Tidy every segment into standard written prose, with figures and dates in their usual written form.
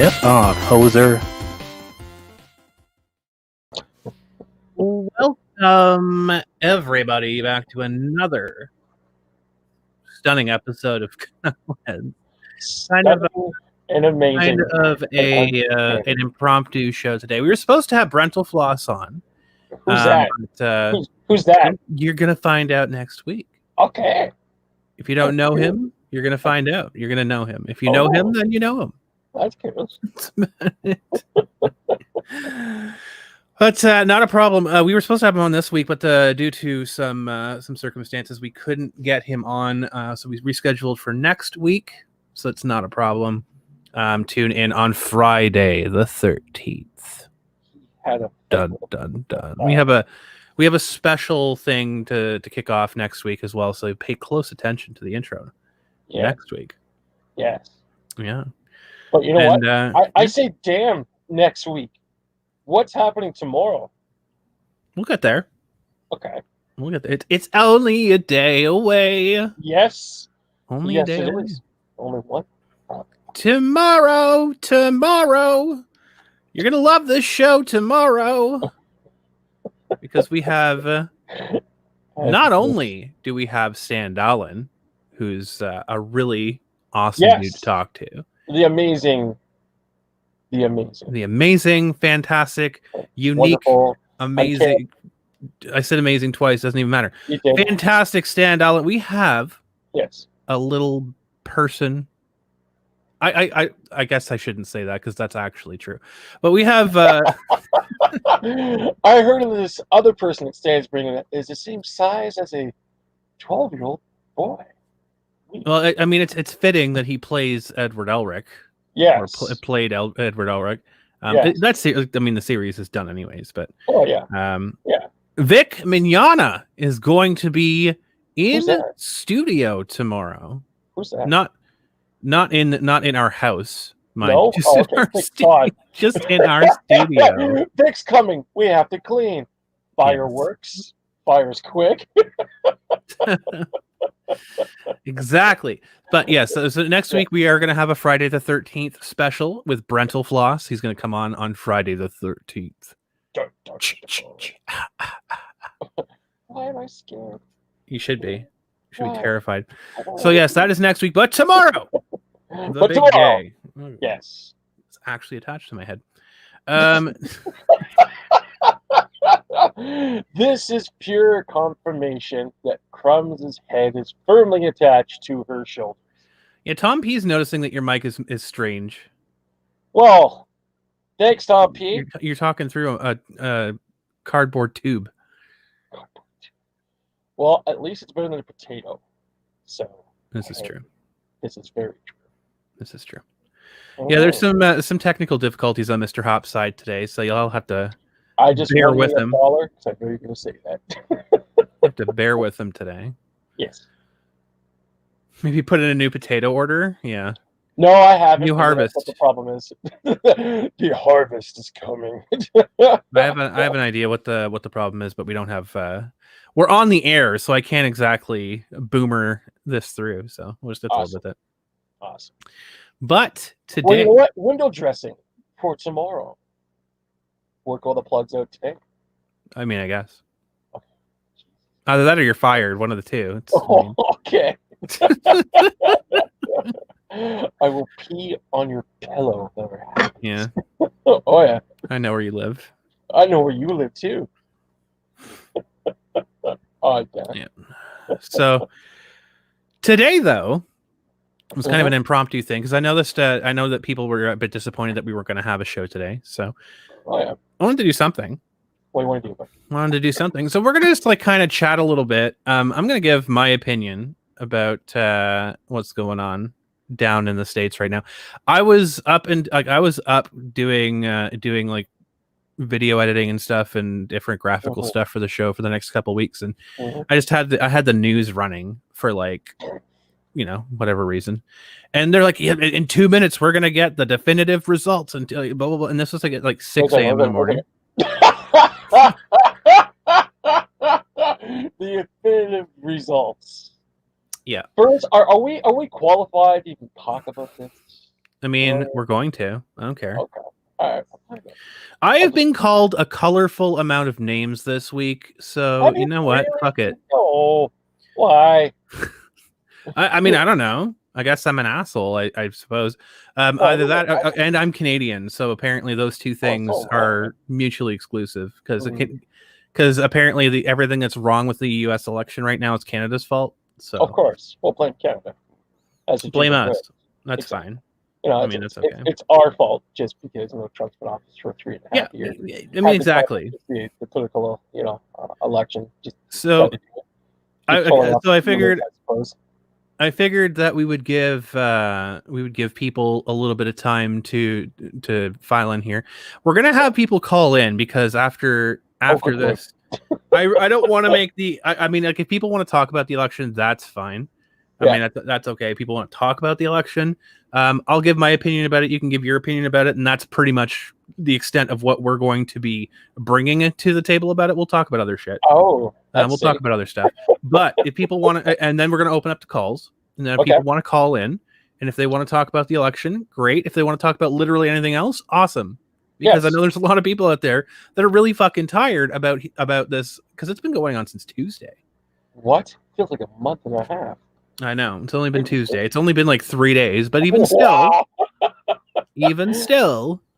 F off, hoser. Welcome, everybody, back to another stunning episode of Canuckleheads. Kind of an impromptu show today. We were supposed to have Brental Floss on. Who's that? But, who's that? You're going to find out next week. Okay. If you don't know him, you're going to find out. You're going to know him. If you know him, then you know him. That's cool. But not a problem. We were supposed to have him on this week, but due to some circumstances, we couldn't get him on. So we rescheduled for next week. So it's not a problem. Tune in on Friday the 13th. Dun dun dun. We have a special thing to kick off next week as well. So pay close attention to the intro next week. Yes. Yeah. But you know what? I say damn next week. What's happening tomorrow? We'll get there. Okay. We'll get there. It's only a day away. Yes. Only a day away. Only one. Tomorrow. You're going to love this show tomorrow. Because we have... not only do we have Stan Dallin, who's a really awesome dude to talk to. The amazing, fantastic, unique, wonderful, amazing. I said amazing twice. Doesn't even matter. Fantastic Stan Dallin. We have a little person. I guess I shouldn't say that because that's actually true. But we have. I heard of this other person that Stan's bringing that is the same size as a 12-year-old boy. Well, I mean, it's fitting that he plays Edward Elric. Yes. Or played Edward Elric. The series is done anyways, but Vic Mignogna is going to be in studio tomorrow. Who's that? Not in our house, mind. No? Just in our studio. Vic's coming. We have to clean. Fireworks. Fire's quick. Exactly. But yes, so next week we are going to have a Friday the 13th special with Brental Floss. He's going to come on Friday the 13th. Why am I scared? You should be. You should be terrified. So yes, that is next week. But tomorrow, the big day. Yes, it's actually attached to my head. This is pure confirmation that Crumbs' head is firmly attached to her shoulder. Yeah, Tom P's noticing that your mic is strange. Well, thanks, Tom P. You're talking through a cardboard tube. Well, at least it's better than a potato. So this is true. This is very true. This is true. Yeah, there's some technical difficulties on Mr. Hop's side today, so you'll have to. I just bear with him. Because I know you're going to say that. You have to bear with him today. Yes. Maybe put in a new potato order. Yeah. No, I haven't. New harvest. That's what the problem is. The harvest is coming. I have an idea what the problem is, but we don't have. We're on the air, so I can't exactly boomer this through. So we'll just deal with it. Awesome. But today, well, you know what? Window dressing for tomorrow. Work all the plugs out today. I mean, I guess. Okay. Either that or you're fired. One of the two. Okay. I will pee on your pillow. Yeah. Oh yeah. I know where you live. I know where you live too. Oh yeah. So today, though, was kind of an impromptu thing because I know that people were a bit disappointed that we weren't going to have a show today. So I wanted to do something. What do you want to do? I wanted to do something. So we're going to just kind of chat a little bit. I'm going to give my opinion about what's going on down in the States right now. I was up doing like video editing and stuff and different graphical stuff for the show for the next couple of weeks, and I just had the news running for whatever reason, and they're like, in 2 minutes we're gonna get the definitive results and blah blah blah. And this was like 6 a.m. in the morning. The definitive results. Yeah. First, are we qualified to even talk about this? I mean, we're going to. I don't care. Okay. All right. I have been called a colorful amount of names this week, so you know what? Fuck it. No. Why? I mean, I don't know. I guess I'm an asshole, I suppose. Either that, and I'm Canadian, so apparently those two things are mutually exclusive because apparently everything that's wrong with the U.S. election right now is Canada's fault. So of course, we'll blame Canada. Blame us. That's fine. You know, I mean, that's okay. It's our fault just because Trump's been in office for 3.5 years. I mean, exactly. The political, election. So I figured. I figured that we would give people a little bit of time to file in here. We're gonna have people call in because after this, I don't want to make the. I mean, like if people want to talk about the election, that's fine. I mean, that's okay. People want to talk about the election. I'll give my opinion about it. You can give your opinion about it, and that's pretty much the extent of what we're going to be bringing it to the table about it. We'll talk about other shit. Oh, we'll talk about other stuff. But if people want to, and then we're going to open up to calls, and then if people want to call in, and if they want to talk about the election, great. If they want to talk about literally anything else, awesome. Because I know there's a lot of people out there that are really fucking tired about this because it's been going on since Tuesday. What? Feels like a month and a half. I know. It's only been Tuesday. It's only been like 3 days, but even still,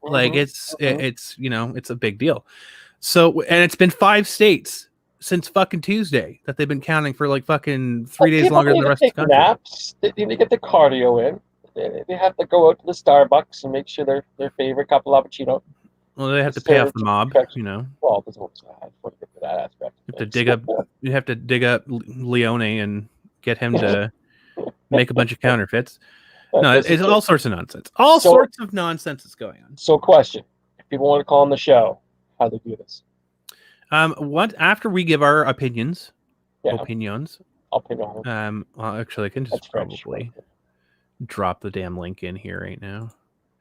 like it's it's a big deal. So, and it's been 5 states since fucking Tuesday that they've been counting for like fucking 3 days longer than the rest of the country. Naps. They need to get the cardio in. They have to go out to the Starbucks and make sure their favorite cup of cappuccino. Well, they have to pay off the mob, Well, this one's for that aspect. You have to dig up Leone and get him to make a bunch of counterfeits. No, it's all sorts of nonsense. Sorts of nonsense is going on. So, question: if people want to call on the show, how do they do this? After we give our opinions. Well, actually, I can just probably drop the damn link in here right now.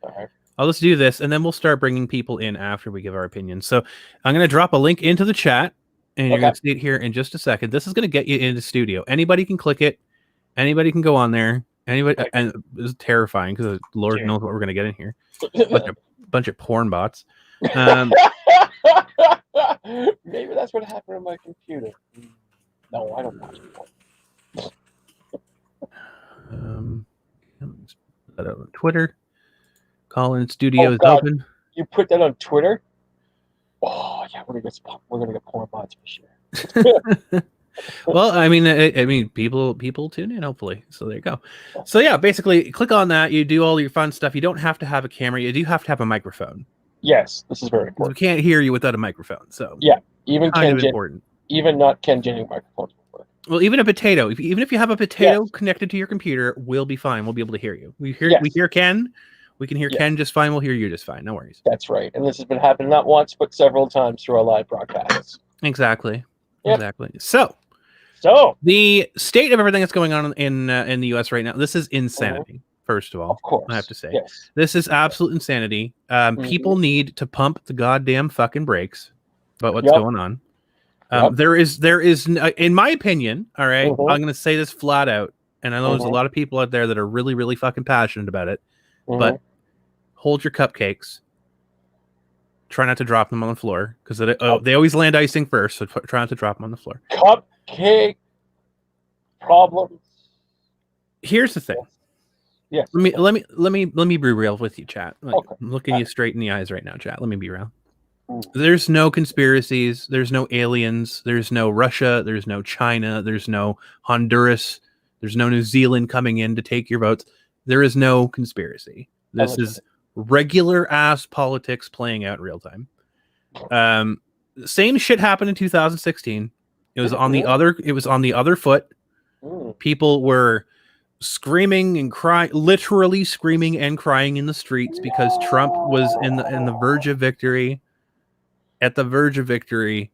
All right. I'll just do this, and then we'll start bringing people in after we give our opinions. So I'm going to drop a link into the chat, and you're going to see it here in just a second. This is going to get you into the studio. Anybody can click it. Anybody can go on there. Anybody, and it's terrifying because Lord knows what we're going to get in here. Bunch of porn bots. Maybe that's what happened on my computer. No, I don't watch porn. Put that out on Twitter. Call in studio is open. You put that on Twitter? Oh yeah, we're gonna get porn bots for sure. Well, I mean, people tune in hopefully. So there you go. So yeah, basically, click on that. You do all your fun stuff. You don't have to have a camera. You do have to have a microphone. Yes, this is very important. We can't hear you without a microphone. So yeah, even important. Even not Ken Jennings microphones will work. Well, even a potato. Even if you have a potato connected to your computer, we'll be fine. We'll be able to hear you. We hear Ken. We can hear Ken just fine. We'll hear you just fine. No worries. That's right. And this has been happening not once, but several times through our live broadcasts. Exactly. Yep. Exactly. So the state of everything that's going on in the U.S. right now, this is insanity. First of all, of course, I have to say, this is absolute insanity. People need to pump the goddamn fucking brakes about what's going on. There is, in my opinion, all right, I'm going to say this flat out, and I know there's a lot of people out there that are really, really fucking passionate about it, but hold your cupcakes. Try not to drop them on the floor because they always land icing first, so try not to drop them on the floor. Cupcake problems. Here's the thing. Yes. Let me be real with you, chat. I'm looking you straight in the eyes right now, chat. Let me be real. There's no conspiracies. There's no aliens. There's no Russia. There's no China. There's no Honduras. There's no New Zealand coming in to take your votes. There is no conspiracy. This is regular ass politics playing out in real time. Same shit happened in 2016. It was on the other foot. People were screaming and crying, literally screaming and crying in the streets because Trump was in the verge of victory. At the verge of victory,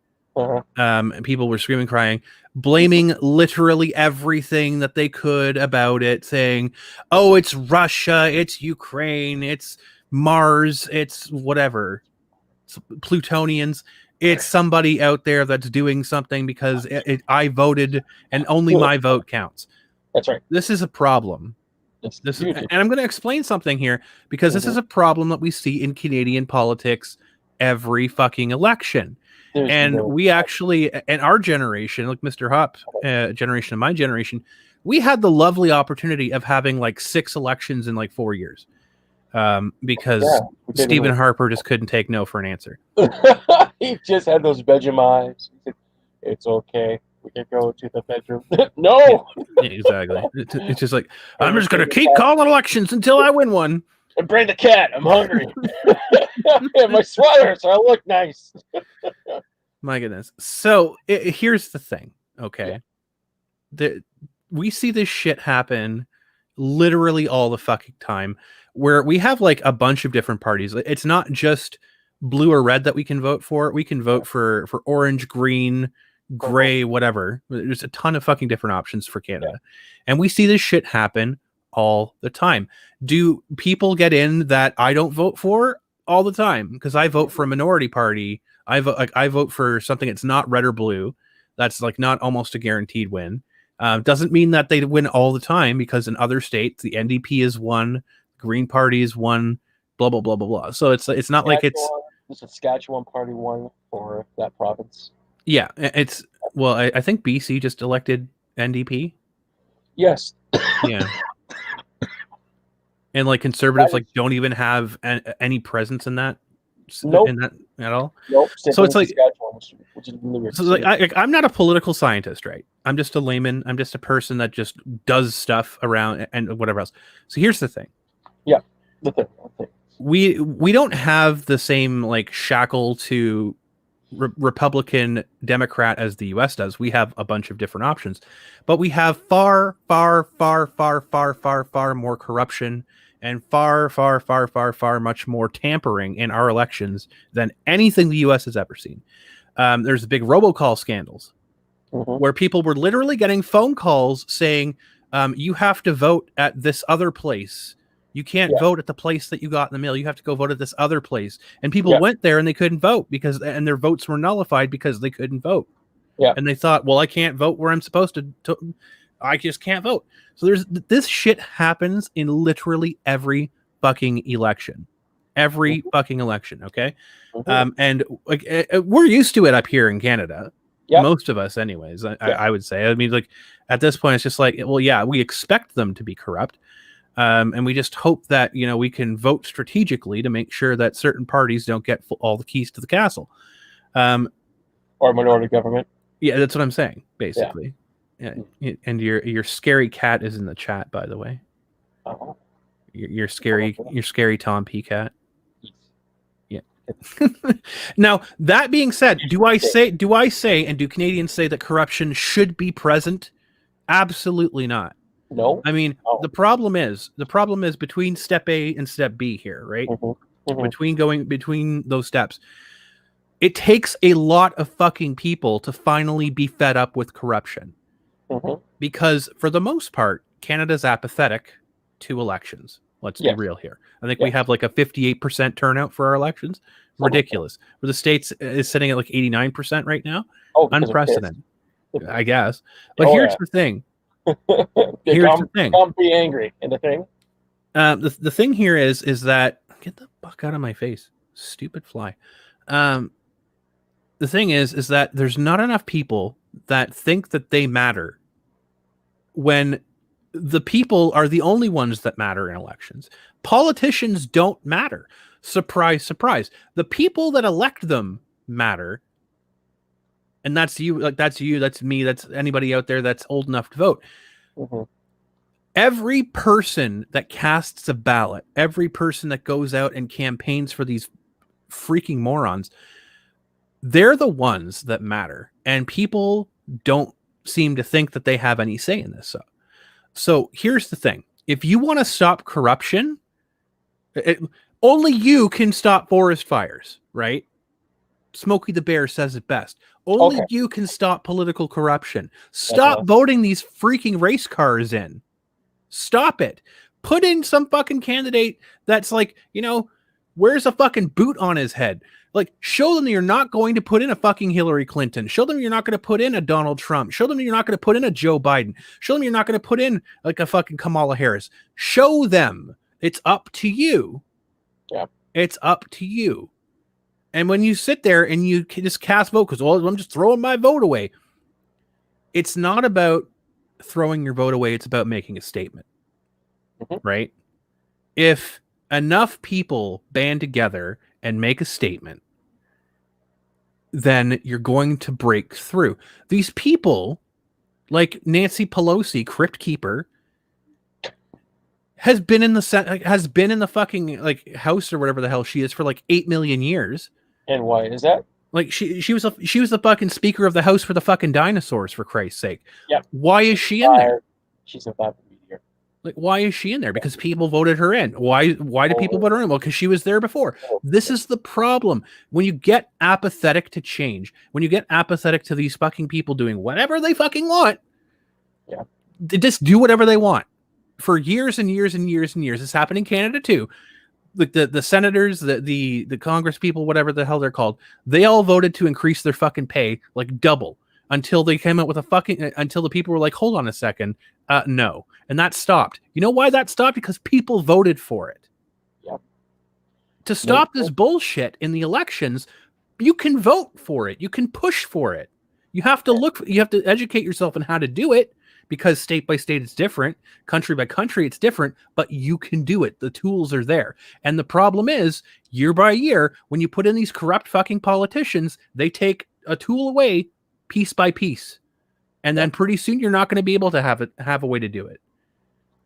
people were screaming, crying, blaming literally everything that they could about it, saying, "Oh, it's Russia, it's Ukraine, it's Mars, it's whatever, it's Plutonians." It's somebody out there that's doing something because I voted and only my vote counts. That's right. This is a problem. It's This is, huge. and I'm going to explain something here because this is a problem that we see in Canadian politics every fucking election. There's And no. we actually, in our generation, like Mr. Hop, generation of my generation, we had the lovely opportunity of having like 6 elections in like 4 years, because Stephen Harper just couldn't take no for an answer. He just had those Vegemite. He said, "It's okay. We can go to the bedroom." No. Yeah, exactly. It's just like, I'm just going to keep calling elections until I win one. And bring the cat. I'm hungry. And my sweater, so I look nice. My goodness. So here's the thing. Okay. We see this shit happen literally all the fucking time, where we have like a bunch of different parties. It's not just blue or red that we can vote for. We can vote for orange, green, gray, whatever. There's a ton of fucking different options for Canada. And we see this shit happen all the time. Do people get in that I don't vote for? All the time, because I vote for a minority party. I vote for something that's not red or blue. That's like not almost a guaranteed win. Doesn't mean that they win all the time, because in other states the NDP is one, Green Party is one, blah blah blah blah blah. So it's not like it's the Saskatchewan Party won for that province. Yeah, it's well, I think BC just elected NDP. Yes. Yeah. And like conservatives like don't even have any presence in that. Nope. In that at all. Nope. So it's like, which is weird. so like I'm not a political scientist, right? I'm just a layman. I'm just a person that just does stuff around and whatever else. So here's the thing. Yeah, the thing. We don't have the same like shackle to Republican Democrat as the US does. We have a bunch of different options, but we have far more corruption and far much more tampering in our elections than anything the US has ever seen. There's big robocall scandals where people were literally getting phone calls saying, you have to vote at this other place. You can't vote at the place that you got in the mail. You have to go vote at this other place. And people went there and they couldn't vote and their votes were nullified because they couldn't vote. Yeah. And they thought, well, I can't vote where I'm supposed to. I just can't vote. So this shit happens in literally every fucking election. Every fucking election. Okay. And like we're used to it up here in Canada. Yep. Most of us anyways, I would say. I mean, like at this point, it's just like, well, yeah, we expect them to be corrupt. And we just hope that, we can vote strategically to make sure that certain parties don't get all the keys to the castle. Or minority government. Yeah, that's what I'm saying, basically. Yeah. And your scary cat is in the chat, by the way. Oh. Your scary Tom P. cat. Yeah. Now, that being said, do I say, and do Canadians say that corruption should be present? Absolutely not. No. I mean, the problem is between step A and step B here, right? Between those steps, it takes a lot of fucking people to finally be fed up with corruption. Because for the most part, Canada's apathetic to elections. Let's be real here. I think we have like a 58% turnout for our elections. Ridiculous. Where the States is sitting at like 89% right now. Unprecedented, I guess. But here's the thing. Here's the thing. Don't be angry. And the thing. The thing here is that get the fuck out of my face, stupid fly. The thing is that there's not enough people that think that they matter when the people are the only ones that matter in elections. Politicians don't matter. Surprise, surprise. The people that elect them matter. And that's you, like that's you, that's me, that's anybody out there that's old enough to vote. Every person that casts a ballot, every person that goes out and campaigns for these freaking morons, they're the ones that matter. And people don't seem to think that they have any say in this. So here's the thing. If you want to stop corruption, only you can stop forest fires, right? Smokey the Bear says it best. Only you can stop political corruption. Stop voting these freaking race cars in. Stop it. Put in some fucking candidate that's like, wears a fucking boot on his head. Like, show them that you're not going to put in a fucking Hillary Clinton. Show them you're not going to put in a Donald Trump. Show them you're not going to put in a Joe Biden. Show them you're not going to put in like a fucking Kamala Harris. Show them. It's up to you. Yeah. It's up to you. And when you sit there and you just cast vote because, well, I'm just throwing my vote away. It's not about throwing your vote away. It's about making a statement. Right? If enough people band together and make a statement, then you're going to break through. These people, like Nancy Pelosi, Crypt Keeper, has been in the fucking like house or whatever the hell she is for like 8 million years. And why is that? Like she was the fucking speaker of the house for the fucking dinosaurs, for Christ's sake. Yeah. Why is she in there? She's a bad meteor. Like, why is she in there? Because people voted her in. Why did people vote her in? Well, because she was there before. This is the problem. When you get apathetic to change, when you get apathetic to these fucking people doing whatever they fucking want, they just do whatever they want for years and years and years and years. It's happened in Canada too. Like the senators, the Congress people, whatever the hell they're called, they all voted to increase their fucking pay like double until they came out with until the people were like, hold on a second, no. And that stopped. You know why that stopped? Because people voted for it. Yep. To stop this bullshit in the elections, you can vote for it. You can push for it. You have to you have to educate yourself on how to do it, because state by state it's different, country by country it's different, but you can do it. The tools are there. And the problem is, year by year, when you put in these corrupt fucking politicians, they take a tool away piece by piece. And then pretty soon you're not going to be able to have a way to do it.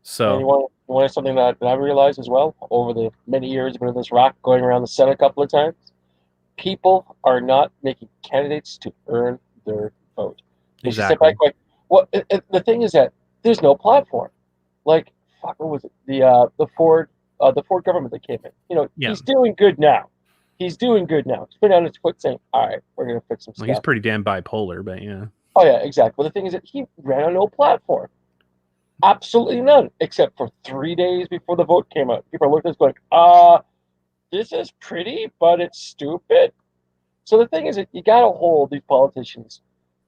So you want something that I realized as well over the many years of this rock going around the Senate a couple of times? People are not making candidates to earn their vote. They exactly. Sit back like, well, the thing is that there's no platform. Like, fuck, what was it? The Ford government that came in. You know, he's doing good now. He's doing good now. He's putting on his foot saying, all right, we're going to fix some stuff. He's pretty damn bipolar, but yeah. Oh, yeah, exactly. But the thing is that he ran on no platform. Absolutely none, except for 3 days before the vote came out. People are looking at this going, this is pretty, but it's stupid. So the thing is that you got to hold these politicians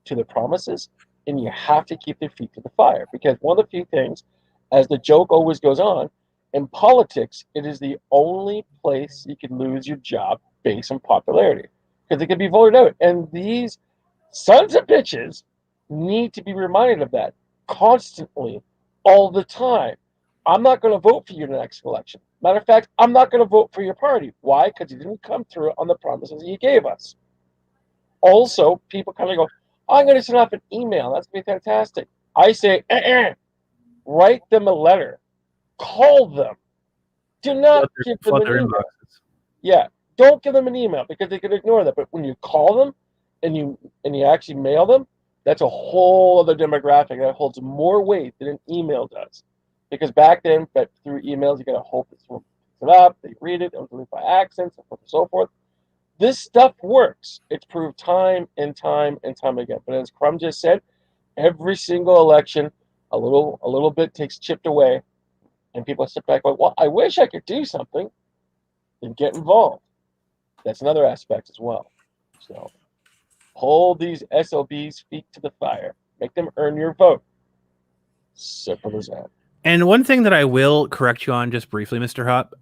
to their promises, and you have to keep their feet to the fire. Because one of the few things, as the joke always goes on, in politics, it is the only place you can lose your job based on popularity. Because it can be voted out. And these sons of bitches need to be reminded of that constantly, all the time. I'm not going to vote for you in the next election. Matter of fact, I'm not going to vote for your party. Why? Because you didn't come through on the promises you gave us. Also, people kind of go, I'm going to send off an email. That's going to be fantastic. I say, write them a letter. Call them. Do not give them an email. Yeah, don't give them an email because they can ignore that. But when you call them and you actually mail them, that's a whole other demographic that holds more weight than an email does. Because back then, but through emails, you got to hope that someone picks it up, they read it, they'll delete by accents, and so forth. This stuff works. It's proved time and time and time again. But as Crum just said, every single election, a little bit takes chipped away, and people sit back like, well, I wish I could do something. Then get involved. That's another aspect as well. So hold these SOBs' feet to the fire. Make them earn your vote. Simple as that. And one thing that I will correct you on just briefly, Mr. Hop.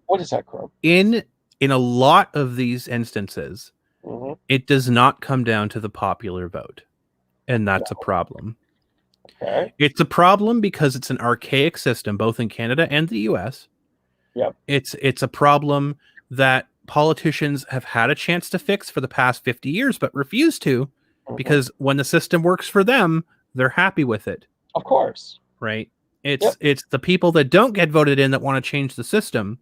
What is that, Crum? In a lot of these instances, it does not come down to the popular vote. And that's a problem. Okay. It's a problem because it's an archaic system, both in Canada and the US. Yep. It's a problem that politicians have had a chance to fix for the past 50 years, but refuse to, because when the system works for them, they're happy with it. Of course. Right? It's the people that don't get voted in that want to change the system,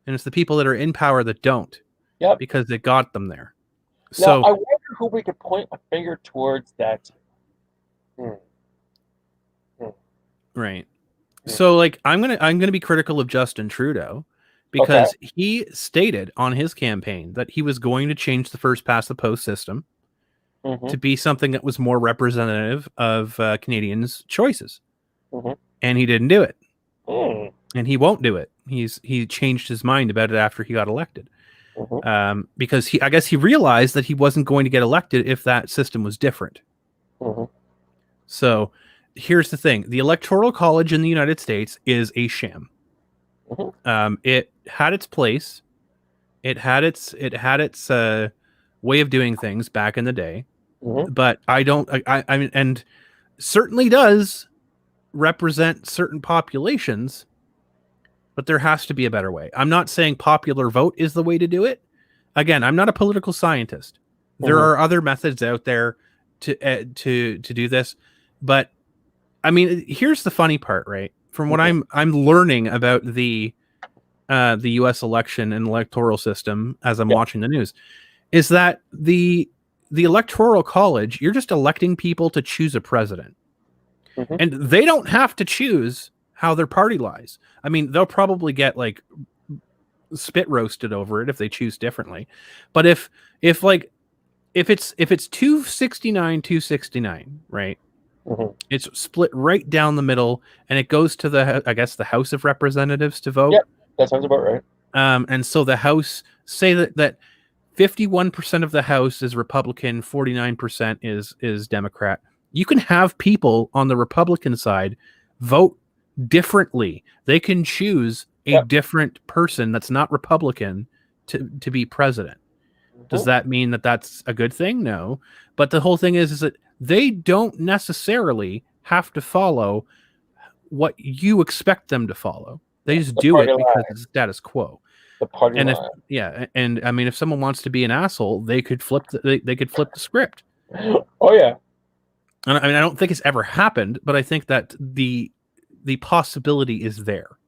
and it's the people that are in power that don't. Yep. Because it got them there. Now, So I wonder who we could point a finger towards that. Right. So like I'm gonna be critical of Justin Trudeau because he stated on his campaign that he was going to change the first past the post system to be something that was more representative of Canadians' choices. And he didn't do it. And he won't do it. He changed his mind about it after he got elected. Mm-hmm. Because I guess he realized that he wasn't going to get elected if that system was different. Mm-hmm. So here's the thing: the Electoral College in the United States is a sham. Mm-hmm. It had its place. It had its way of doing things back in the day, Mm-hmm. but I mean, and certainly does represent certain populations, but there has to be a better way. I'm not saying popular vote is the way to do it. Again, I'm not a political scientist. There Mm-hmm. are other methods out there to do this, but I mean, here's the funny part, right? From what Mm-hmm. I'm learning about the U.S. election and electoral system as I'm Yeah. watching the news, is that the electoral college, you're just electing people to choose a president, Mm-hmm. and they don't have to choose how their party lies. I mean, they'll probably get like spit roasted over it if they choose differently, but if like if it's 269 269, right, Mm-hmm. it's split right down the middle, and it goes to the, I guess, the House of Representatives to vote. Yep. That sounds about right. And so the House, say that 51% of the House is Republican, 49% is Democrat. You can have people on the Republican side vote differently. They can choose a Yep. different person that's not Republican to be president. Does Mm-hmm. that mean that that's a good thing? No. But the whole thing is that they don't necessarily have to follow what you expect them to follow. They Yeah. just The do party it line. because it's status quo. The party And if line. yeah, and I mean, if someone wants to be an asshole, they could they could flip the script. Oh yeah. And I mean, I don't think it's ever happened, but I think that the possibility is there.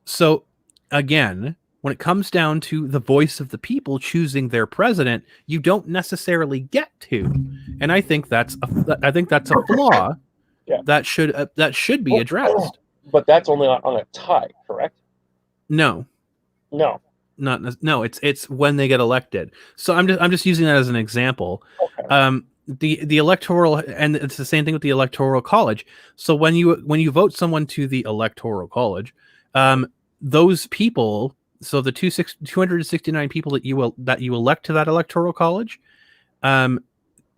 So again, when it comes down to the voice of the people choosing their president, you don't necessarily get to, and I think that's a flaw Yeah. that should be addressed. But that's only on a tie, correct? No, No. not no. It's when they get elected. So I'm just using that as an example. Okay. The electoral, and it's the same thing with the Electoral College. So when you vote someone to the Electoral College, those people, so the 269 people that you elect to that Electoral College,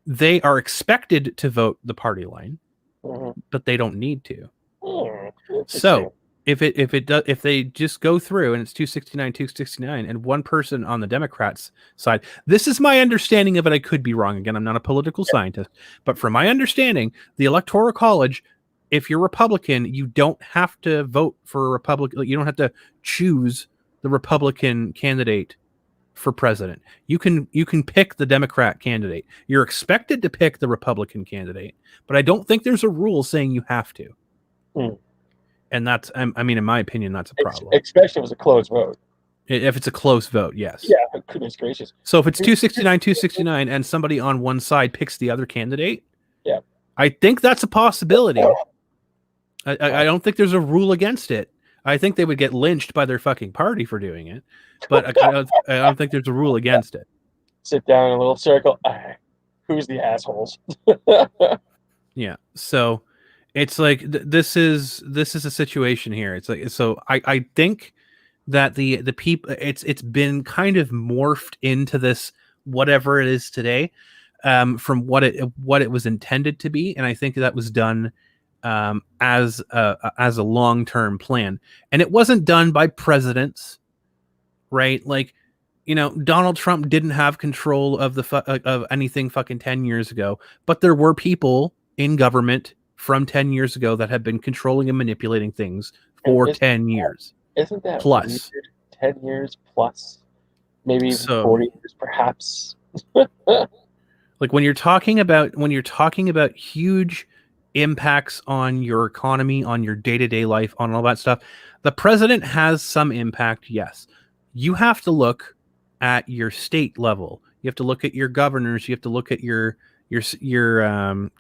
they are expected to vote the party line, Mm-hmm. but they don't need to. Interesting. So if they just go through and it's 269 and one person on the Democrats side, this is my understanding of it. I could be wrong. Again, I'm not a political scientist, but from my understanding, the Electoral College, if you're Republican, you don't have to vote for a Republican. You don't have to choose the Republican candidate for president. You can pick the Democrat candidate. You're expected to pick the Republican candidate, but I don't think there's a rule saying you have to. Hmm. And that's, I mean, in my opinion, that's a problem. Especially if it was a closed vote. If it's a close vote, yes. Yeah, goodness gracious. So if it's 269 and somebody on one side picks the other candidate, yeah, I think that's a possibility. I don't think there's a rule against it. I think they would get lynched by their fucking party for doing it, but I don't think there's a rule against it. Sit down in a little circle. Who's the assholes? Yeah. So it's like this is a situation here. It's like, so I think that the people, it's been kind of morphed into this whatever it is today, from what it was intended to be, and I think that was done as a long-term plan, and it wasn't done by presidents, right? Like, you know, Donald Trump didn't have control of of anything fucking 10 years ago, but there were people in government from 10 years ago that have been controlling and manipulating things for 10 years. Isn't that plus weird? 10 years plus, maybe even so 40 years perhaps. like when you're talking about huge impacts on your economy, on your day-to-day life, on all that stuff, the president has some impact. Yes, you have to look at your state level, you have to look at your governors, you have to look at your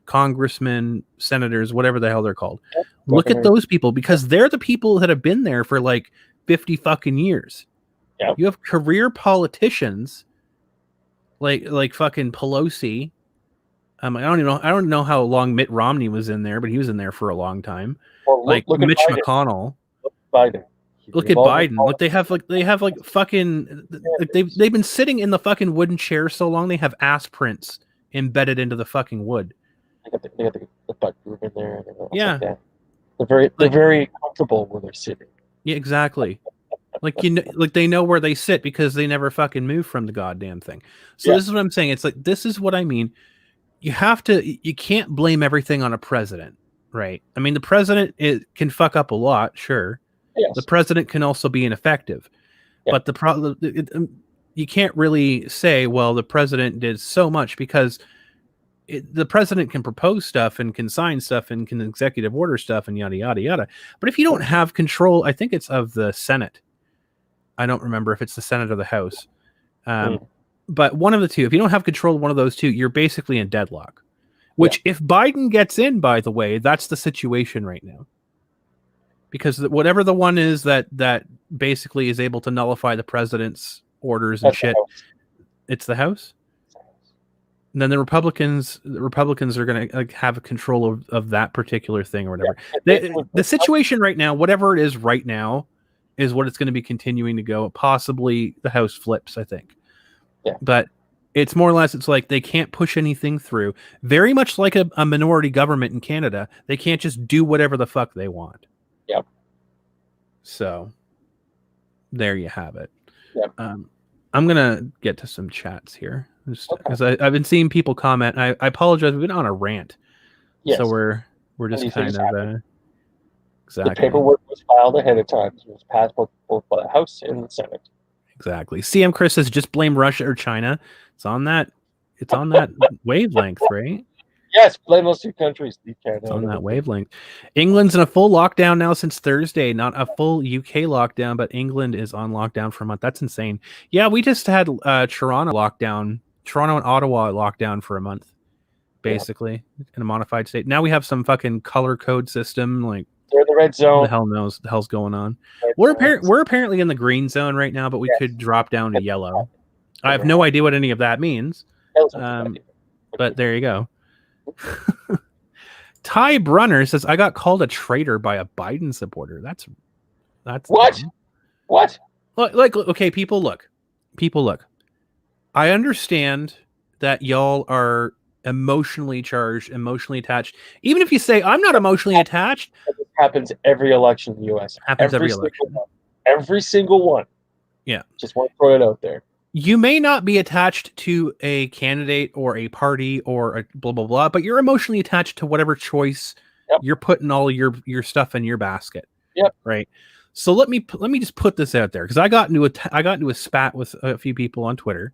congressmen, senators, whatever the hell they're called. Look at those people, because they're the people that have been there for like 50 fucking years. Yep. You have career politicians like fucking Pelosi. I don't know how long Mitt Romney was in there, but he was in there for a long time. Well, like look Mitch at McConnell. Biden. Look at Biden. Look, they have like fucking like they've been sitting in the fucking wooden chair so long they have ass prints embedded into the fucking wood. They got the butt groove in there and everything Yeah. like that. They're very comfortable where they're sitting. Yeah, exactly. Like like they know where they sit because they never fucking move from the goddamn thing. So this is what I'm saying. It's like this is what I mean. You can't blame everything on a president, right? I mean, the president can fuck up a lot, sure. Yes. The president can also be ineffective, but the problem you can't really say, well, the president did so much because the president can propose stuff and can sign stuff and can executive order stuff and yada yada yada. But if you don't have control, I think it's of the Senate. I don't remember if it's the Senate or the House. But one of the two, if you don't have control of one of those two, you're basically in deadlock. Which, if Biden gets in, by the way, that's the situation right now. Because whatever the one is that basically is able to nullify the president's orders and shit, it's the House. And then the Republicans are going to have control of that particular thing or whatever. The situation right now, whatever it is right now, is what it's going to be continuing to go. Possibly the House flips, I think. Yeah. But it's more or less, it's like they can't push anything through. Very much like a minority government in Canada. They can't just do whatever the fuck they want. Yep. So there you have it. Yep. I'm going to get to some chats here. Because I've been seeing people comment. I apologize. We've been on a rant. Yes. So we're just kind of... exactly. The paperwork was filed ahead of time. It was passed both by the House and the Senate. Exactly. CM Chris says just blame Russia or China. It's on that wavelength, right? Yes, blame those two countries. It's on that wavelength. England's in a full lockdown now since Thursday. Not a full UK lockdown, but England is on lockdown for a month. That's insane. Yeah, we just had Toronto lockdown. Toronto and Ottawa lockdown for a month, basically, in a modified state. Now we have some fucking color code system. Like, they're the red zone. Who the hell knows the hell's going on? We're apparently in the green zone right now, but we could drop down to yellow. I have no idea what any of that means. But there you go. Ty Brunner says, I got called a traitor by a Biden supporter. That's what? Dumb. What? Like, okay, people look. I understand that y'all are emotionally charged, emotionally attached. Even if you say I'm not emotionally attached, it happens every election in the U.S. Happens every election. Every single one. Yeah. Just want to throw it out there. You may not be attached to a candidate or a party or a blah blah blah, but you're emotionally attached to whatever choice you're putting all your stuff in your basket. Yep. Right. So let me just put this out there because I got into a spat with a few people on Twitter.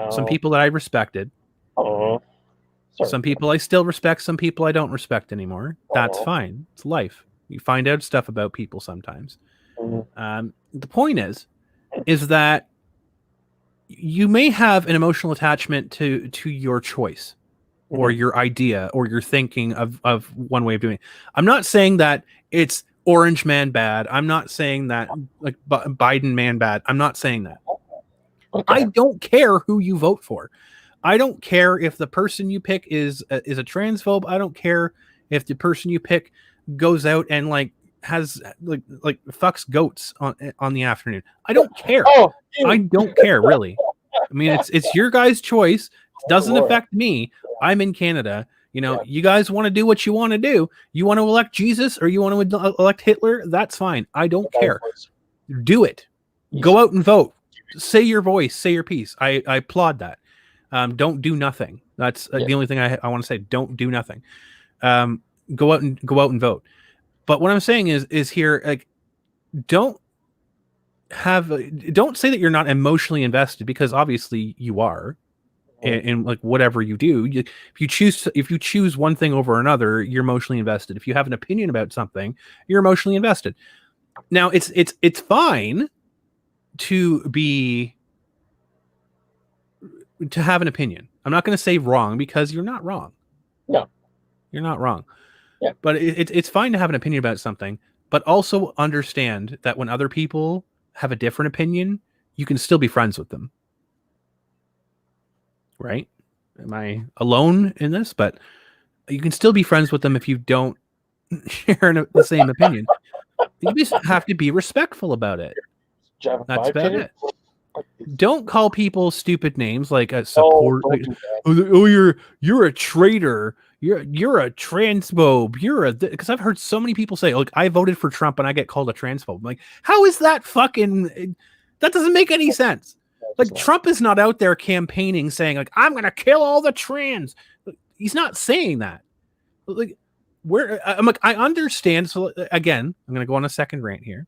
Some people that I respected. Some people I still respect. Some people I don't respect anymore. That's fine. It's life. You find out stuff about people sometimes. The point is that you may have an emotional attachment to your choice or your idea or your thinking of one way of doing it. I'm not saying that it's orange man bad. I'm not saying that like Biden man bad. I'm not saying that. I don't care who you vote for. I don't care if the person you pick is a transphobe. I don't care if the person you pick goes out and like has like fucks goats on the afternoon. I don't care. I don't care really. I mean, it's your guys' choice. It doesn't affect me. I'm in Canada. You know, you guys want to do what you want to do. You want to elect Jesus or you want to elect Hitler? That's fine. I don't care. Do it. Go out and vote. Say your voice. Say your piece. I applaud that. Don't do nothing. That's the only thing I want to say. Don't do nothing. Go out and vote. But what I'm saying is here, like, don't say that you're not emotionally invested because obviously you are in like whatever you do. If you choose one thing over another, you're emotionally invested. If you have an opinion about something, you're emotionally invested. Now it's fine to have an opinion. I'm not going to say wrong because you're not wrong. No, you're not wrong. Yeah. But it's fine to have an opinion about something, but also understand that when other people have a different opinion, you can still be friends with them. Right? Am I alone in this? But you can still be friends with them if you don't share the same opinion. You just have to be respectful about it. That's My about opinion. it. Don't call people stupid names like a No, support. don't Like, do that. oh, you're a traitor. You're a transphobe. You're a because I've heard so many people say, like, I voted for Trump and I get called a transphobe. I'm like, how is that fucking? That doesn't make any sense. Like, Trump is not out there campaigning saying like, I'm gonna kill all the trans. He's not saying that. Like, where I'm like, I understand. So again, I'm gonna go on a second rant here.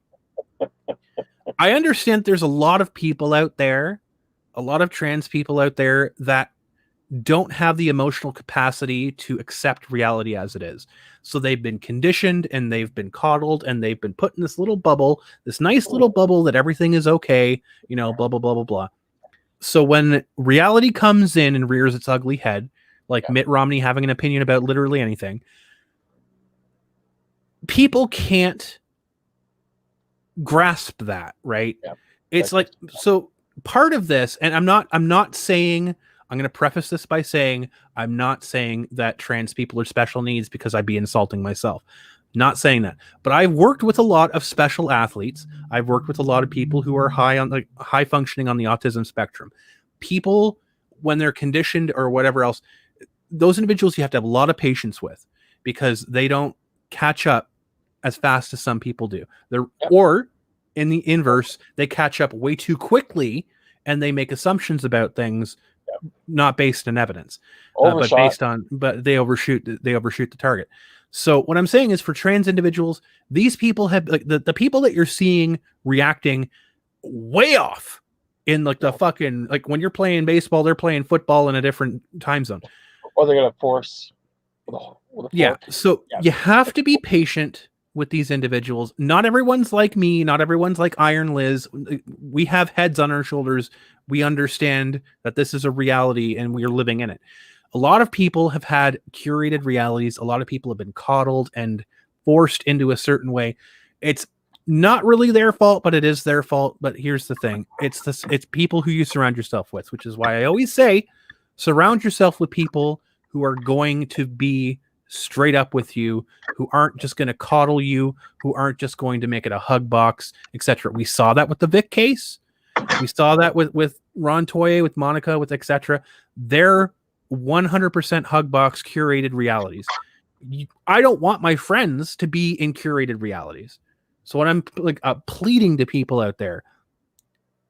I understand there's a lot of people out there, a lot of trans people out there that don't have the emotional capacity to accept reality as it is. So they've been conditioned and they've been coddled and they've been put in this little bubble, this nice little bubble that everything is okay, blah, blah, blah, blah, blah. So when reality comes in and rears its ugly head, like Mitt Romney having an opinion about literally anything, people can't grasp that, right? Yeah. It's like, so part of this, and I'm not saying, I'm going to preface this by saying I'm not saying that trans people are special needs because I'd be insulting myself. Not saying that. But I've worked with a lot of special athletes. I've worked with a lot of people who are high functioning on the autism spectrum. People, when they're conditioned or whatever else, those individuals you have to have a lot of patience with because they don't catch up as fast as some people do. Or in the inverse, they catch up way too quickly and they make assumptions about things not based on evidence, but they overshoot the target. So what I'm saying is, for trans individuals, these people have, like, the people that you're seeing reacting way off in, like, the fucking, like, when you're playing baseball, they're playing football in a different time zone. Or they're gonna force with a fork. So you have to be patient with these individuals. Not everyone's like me. Not everyone's like Iron Liz. We have heads on our shoulders. We understand that this is a reality and we are living in it. A lot of people have had curated realities. A lot of people have been coddled and forced into a certain way. It's not really their fault, but it is their fault. But here's the thing. It's people who you surround yourself with, which is why I always say surround yourself with people who are going to be straight up with you, who aren't just going to coddle you, who aren't just going to make it a hug box, etc. We saw that with the Vic case. We saw that with Ron Toye, with Monica, with etc. They're 100% hug box curated realities. I don't want my friends to be in curated realities. So what I'm like pleading to people out there,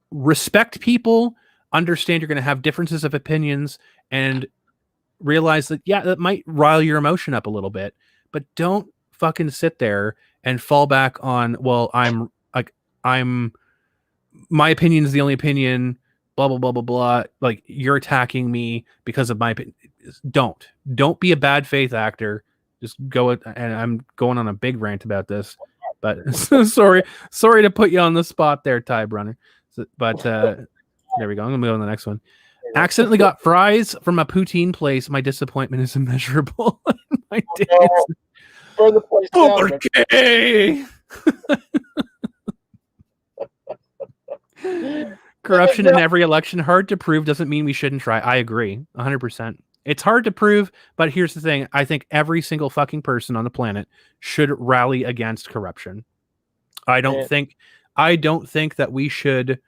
respect people, understand you're going to have differences of opinions, and realize that, yeah, that might rile your emotion up a little bit, but don't fucking sit there and fall back on, well, I'm my opinion is the only opinion, blah blah blah blah blah, like, you're attacking me because of my opinion. Don't be a bad faith actor. Just go and I'm going on a big rant about this, but sorry to put you on the spot there, Ty Brunner. But there we go. I'm gonna move on to the next one. Accidentally got fries from a poutine place. My disappointment is immeasurable. My days. Burn the place down. Okay. Corruption in every election, hard to prove, doesn't mean we shouldn't try. I agree 100%. It's hard to prove, but here's the thing. I think every single fucking person on the planet should rally against corruption. I don't think that we should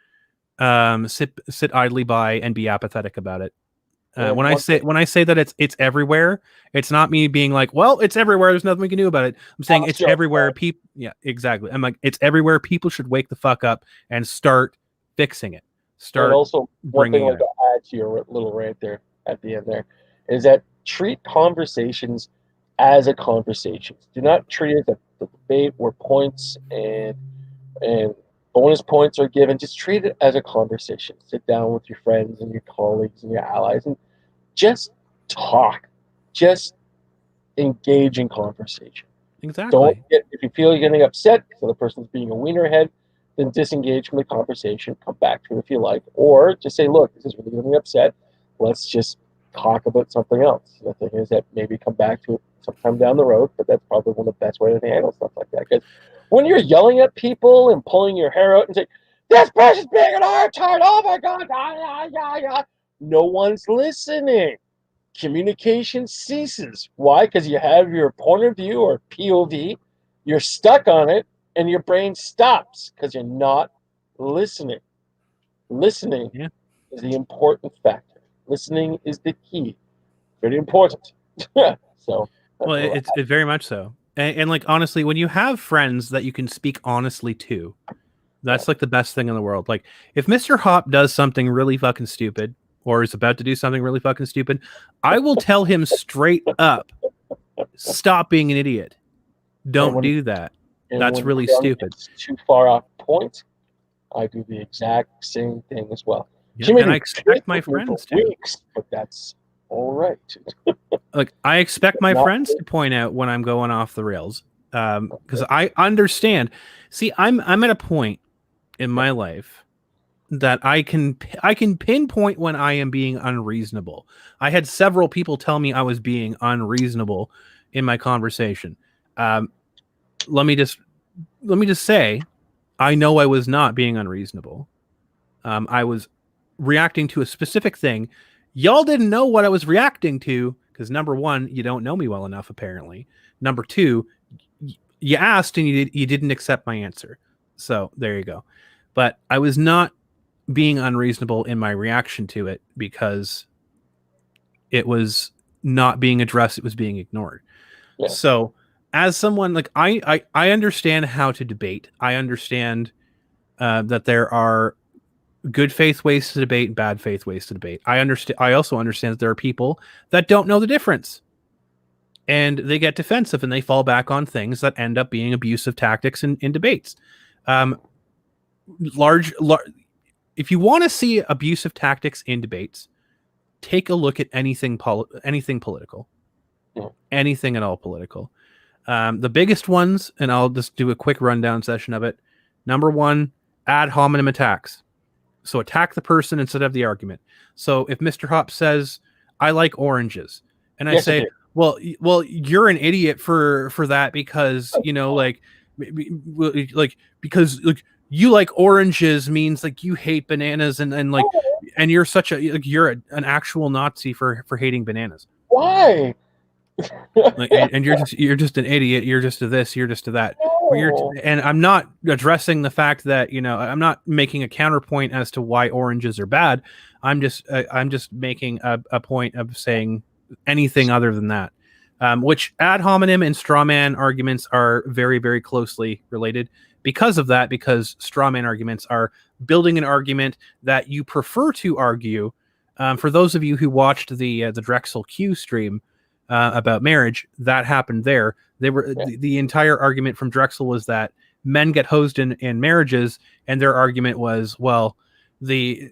sit idly by and be apathetic about it. When I say that it's everywhere, it's not me being like, well, it's everywhere, there's nothing we can do about it. I'm saying it's everywhere. People, yeah, exactly. I'm like, it's everywhere. People should wake the fuck up and start fixing it. And also, one thing I'd like to add to your little rant there at the end there is that treat conversations as a conversation. Do not treat it as a debate where points and bonus points are given. Just treat it as a conversation. Sit down with your friends and your colleagues and your allies and just talk. Just engage in conversation. Exactly. If you feel you're getting upset because the other person's being a wienerhead, then disengage from the conversation. Come back to it if you like, or just say, "Look, this is really getting me upset. Let's just talk about something else." The thing is that maybe come back to it sometime down the road, but that's probably one of the best ways to handle stuff like that. Because when you're yelling at people and pulling your hair out and saying, "This person's being an retard," oh my god, no one's listening. Communication ceases. Why? Because you have your point of view or POV. You're stuck on it. and your brain stops because you're not listening. Listening Yeah. is the important factor. Listening is the key. Very important. So that's Well, where we're it very much so. And like honestly, when you have friends that you can speak honestly to, at. that's like the best thing in the world. Like if Mr. Hop does something really fucking stupid or is about to do something really fucking stupid, I will tell him straight up, stop being an idiot. And Don't when do that. and That's when really Crown stupid. gets too far off point, I do the exact same thing as well. Yeah, She may and I be pissed expect my with me for friends to. weeks, but that's all right. Like I expect my Not friends to point out when I'm going off the rails. Because I understand. See, I'm at a point in my life that I can pinpoint when I am being unreasonable. I had several people tell me I was being unreasonable in my conversation. Um, let me just say, I know I was not being unreasonable. I was reacting to a specific thing. Y'all didn't know what I was reacting to because number one, you don't know me well enough, apparently. Number two, you asked and you didn't accept my answer. So there you go. But I was not being unreasonable in my reaction to it because it was not being addressed, it was being ignored. yeah, So as someone like I understand how to debate. I understand that there are good faith ways to debate and bad faith ways to debate. I also understand that there are people that don't know the difference and they get defensive and they fall back on things that end up being abusive tactics in debates. Um, large if you want to see abusive tactics in debates, take a look at anything political, yeah, anything at all political. The biggest ones, and I'll just do a quick rundown session of it. Number one, ad hominem attacks. So attack the person instead of the argument. So if Mr. Hop says, "I like oranges," and I yes, I say, do. "Well, you're an idiot for that because like because like you like oranges means like you hate bananas and like and you're such a like you're an actual Nazi for hating bananas." Why? Like, and you're just an idiot. You're just to this. You're just to that. Where you're No. and I'm not addressing the fact that I'm not making a counterpoint as to why oranges are bad. I'm just making a point of saying anything other than that. Which ad hominem and strawman arguments are very very closely related because of that. Because strawman arguments are building an argument that you prefer to argue. For those of you who watched the Drexel Q stream about marriage, that happened there. They were Yeah. the entire argument from Drexel was that men get hosed in marriages, and their argument was, well, the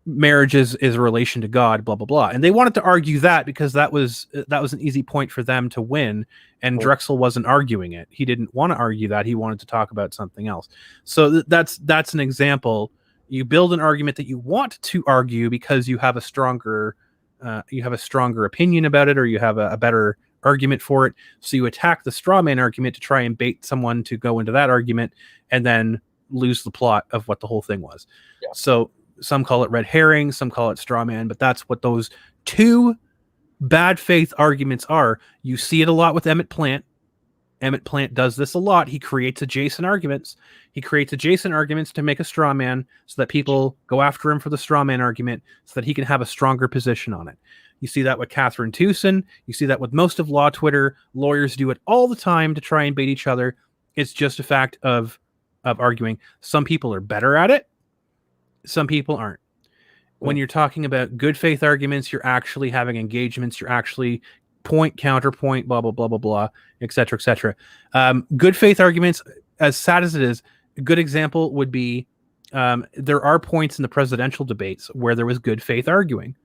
marriage is a relation to God, blah blah blah, and they wanted to argue that because that was an easy point for them to win, and Drexel wasn't arguing it. He didn't want to argue that. He wanted to talk about something else. So that's an example. You build an argument that you want to argue because you have a stronger opinion about it, or you have a better argument for it. So you attack the straw man argument to try and bait someone to go into that argument and then lose the plot of what the whole thing was. Yeah. So some call it red herring, some call it straw man, but that's what those two bad faith arguments are. You see it a lot with Emmett Plant. Emmett Plant does this a lot. He creates adjacent arguments. He creates adjacent arguments to make a straw man so that people go after him for the straw man argument so that he can have a stronger position on it. You see that with Catherine Tewson. You see that with most of law Twitter. Lawyers do it all the time to try and bait each other. It's just a fact of arguing. Some people are better at it. Some people aren't. When you're talking about good faith arguments, you're actually having engagements. You're actually point, counterpoint, blah, blah, blah, blah, blah, et cetera, et cetera. Good faith arguments, as sad as it is, a good example would be there are points in the presidential debates where there was good faith arguing.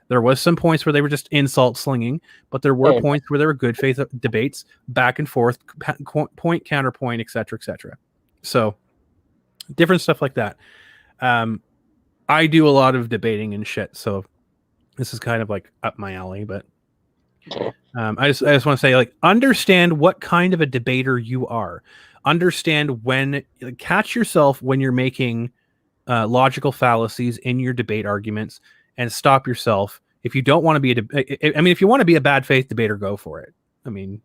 There was some points where they were just insult slinging, but there were points where there were good faith debates, back and forth, point, counterpoint, et cetera, et cetera. So different stuff like that. I do a lot of debating and shit, so this is kind of like up my alley, but I just want to say, like, understand what kind of a debater you are. Understand when, catch yourself when you're making logical fallacies in your debate arguments, and stop yourself. If you don't want to be if you want to be a bad faith debater, go for it. I mean,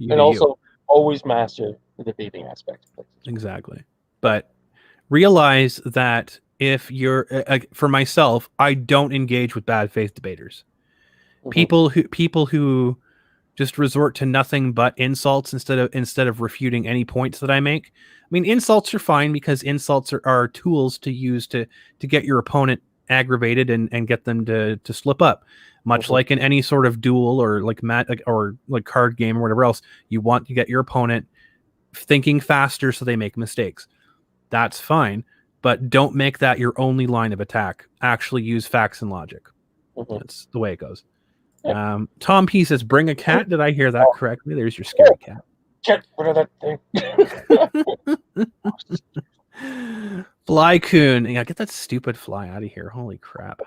and also always master the debating aspect of things. Exactly. But realize that if you're for myself, I don't engage with bad faith debaters. People who just resort to nothing but insults instead of refuting any points that I make. I mean, insults are fine because insults are tools to use to get your opponent aggravated and get them to slip up. Much like in any sort of duel or like card game or whatever else, you want to get your opponent thinking faster so they make mistakes. That's fine, but don't make that your only line of attack. Actually use facts and logic. That's the way it goes. Tom P says, bring a cat. Did I hear that correctly? There's your scary cat. Get rid of that thing. Fly Coon. Yeah, get that stupid fly out of here. Holy crap.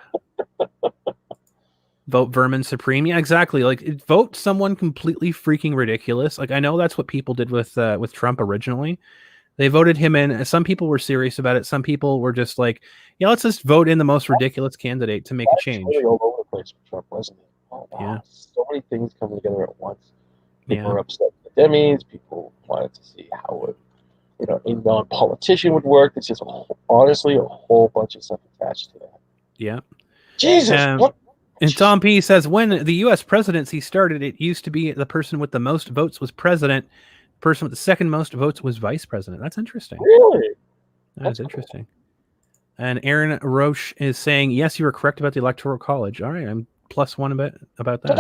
Vote Vermin Supreme. Yeah, exactly. Like, vote someone completely freaking ridiculous. Like, I know that's what people did with Trump originally. They voted him in. Some people were serious about it. Some people were just like, yeah, let's just vote in the most ridiculous candidate to make a change. Really all over the place for Trump, wasn't it? Oh, wow. Yeah. So many things coming together at once. People were upset with the Demis. People wanted to see how a non-politician would work. It's just honestly a whole bunch of stuff attached to that. Yeah. Jesus. And Tom P says, when the U.S. presidency started, it used to be the person with the most votes was president. The person with the second most votes was vice president. That's interesting. Really? That's interesting. Cool. And Aaron Roche is saying, yes, you were correct about the Electoral College. All right, I'm +1 a bit about that.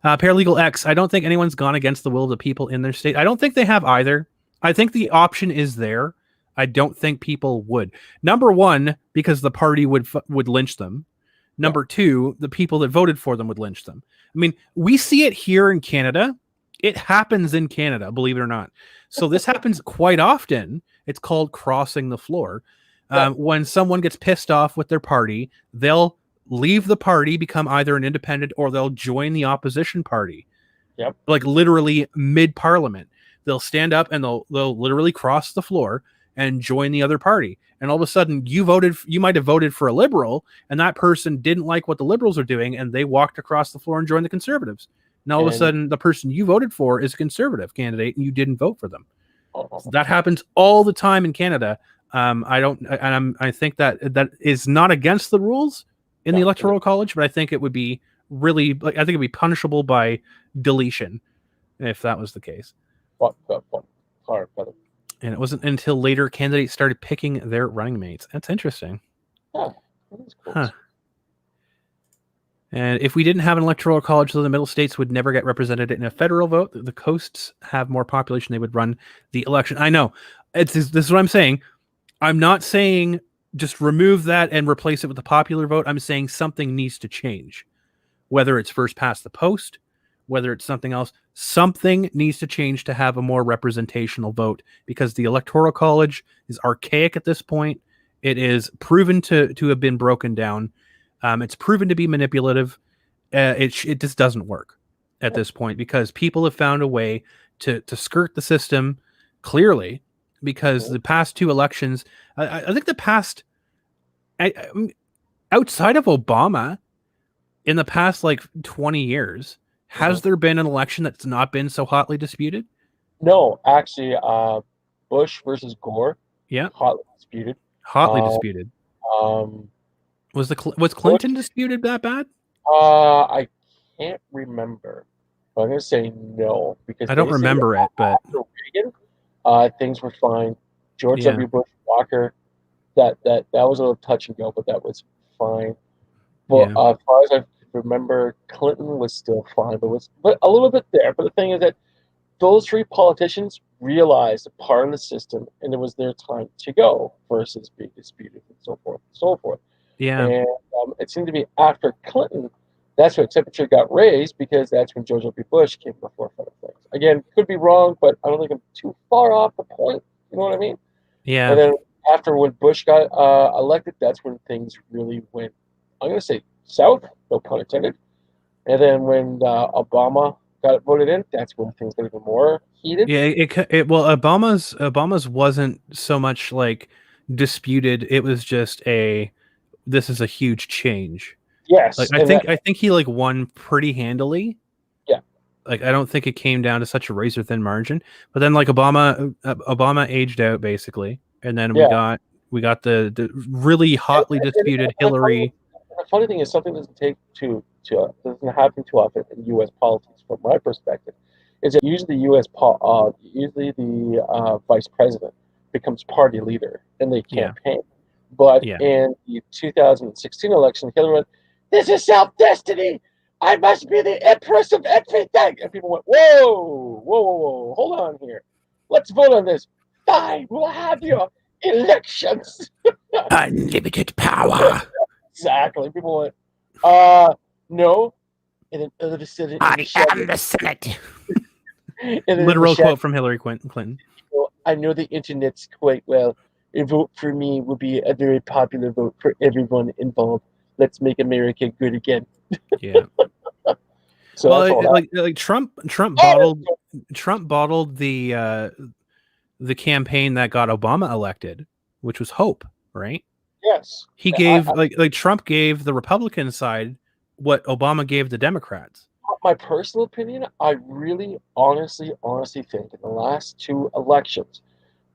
Paralegal X, I don't think anyone's gone against the will of the people in their state. I don't think they have either. I think the option is there. I don't think people would. Number one, because the party would lynch them. Number two, the people that voted for them would lynch them. I mean, we see it here in Canada. It happens in Canada, believe it or not. So this happens quite often. It's called crossing the floor. When someone gets pissed off with their party, they'll leave the party, become either an independent, or they'll join the opposition party. Yep. Like literally mid-parliament. They'll stand up and they'll literally cross the floor and join the other party. And all of a sudden you might have voted for a liberal, and that person didn't like what the liberals are doing, and they walked across the floor and joined the conservatives. Now all of a sudden the person you voted for is a conservative candidate and you didn't vote for them. That happens all the time in Canada. I think that is not against the rules in the Electoral College, but I think it would be really, I think it'd be punishable by deletion if that was the case. And it wasn't until later candidates started picking their running mates. That's interesting. Oh, that's cool. Huh. And if we didn't have an electoral college, so the middle states would never get represented in a federal vote. The coasts have more population. They would run the election. I know. This is what I'm saying. I'm not saying just remove that and replace it with the popular vote. I'm saying something needs to change. Whether it's first past the post, whether it's something else, something needs to change to have a more representational vote, because the electoral college is archaic at this point. It is proven to have been broken down. It's proven to be manipulative. It just doesn't work at this point, because people have found a way to skirt the system clearly, because the past two elections, I think the past, outside of Obama, in the past like 20 years, has there been an election that's not been so hotly disputed? No, actually, Bush versus Gore. Yeah, hotly disputed. Disputed. Was Clinton disputed that bad? I can't remember. I'm gonna say no, because I don't remember it. But Reagan, things were fine. George W. Bush, Walker, that was a little touch and go, but that was fine. But as far as I remember, Clinton was still fine, but a little bit there. But the thing is that those three politicians realized a part of the system, and it was their time to go, versus being disputed and so forth and so forth. Yeah. And it seemed to be after Clinton, that's when temperature got raised, because that's when George W. Bush came to the forefront of things. Again, could be wrong, but I don't think I'm too far off the point. You know what I mean? Yeah. And then after when Bush got elected, that's when things really went, I'm going to say, south, no pun intended. And then when Obama got voted in, that's when things got even more heated. Yeah, well, Obama's wasn't so much like disputed. It was just this is a huge change. Yes, like I think he like won pretty handily. Yeah, Like I don't think it came down to such a razor thin margin. But then like Obama aged out basically, and then Yeah. we got the really hotly disputed Hillary. The funny thing is something doesn't take doesn't happen too often in U.S. politics, from my perspective, is that usually usually the vice president becomes party leader and they Yeah, campaign. But yeah, in the 2016 election, Hillary went, "This is self destiny. I must be the empress of everything." And people went, "Whoa, whoa, whoa, whoa, hold on here. Let's vote on this. Fine, we'll have your elections." unlimited power. Exactly. People went, no. And then I am the Senate. and then it was Literal Shaq, quote from Hillary Clinton. I know the internet's quite well. A vote for me will be a very popular vote for everyone involved. Let's make America good again. Yeah. So Well, that's all that. like Oh, Trump bottled the campaign that got Obama elected, which was hope, right? yes. He gave like Trump gave the Republican side what Obama gave the Democrats. My personal opinion, I really honestly think in the last two elections,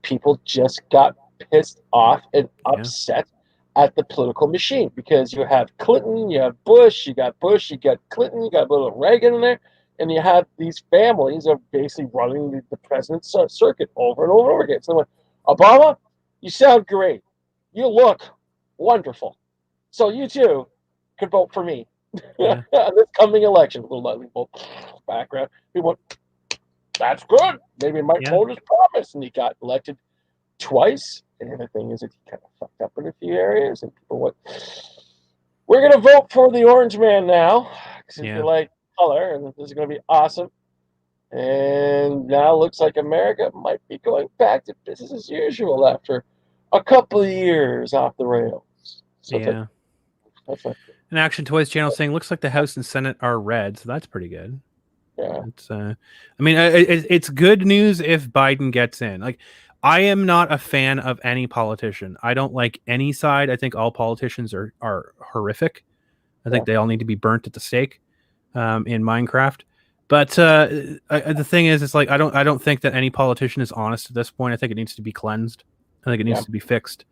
people just got pissed off and Yeah. upset at the political machine because you have Clinton, you have Bush, you got Clinton, you got a little Reagan in there, and you have these families are basically running the president's circuit over and over and over again. So, Obama, you sound great. You look wonderful. So you too could vote for me. Yeah. This coming election, a little lightly bulb background. People went, that's good. Maybe Mike Yeah. told his promise, and he got elected twice. And the thing is that he kind of fucked up in a few areas, and people went, "We're going to vote for the orange man now because if you Yeah. like color, and this is going to be awesome." And now it looks like America might be going back to business as usual after a couple of years off the rails. So Yeah. that's like, An Action Toys channel saying looks like the House and Senate are red, so that's pretty good. yeah. It's I mean, it's good news if Biden gets in. Like, I am not a fan of any politician. I don't like any side. I think all politicians are horrific. I think Yeah. they all need to be burnt at the stake in Minecraft. But the thing is, it's like I don't think that any politician is honest at this point. I think it needs to be cleansed. I think it needs Yeah. to be fixed.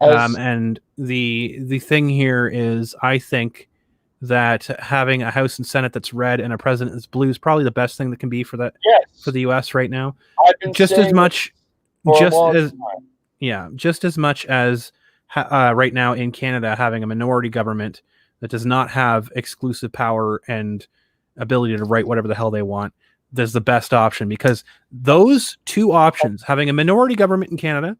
As And the thing here is, I think that having a House and Senate that's red and a president that's blue is probably the best thing that can be for yes, the U.S. right now. I've been Just as saying this much, for a just long as time. yeah, just as much as right now in Canada having a minority government that does not have exclusive power and ability to write whatever the hell they want. There's the best option because those two options, having a minority government in Canada,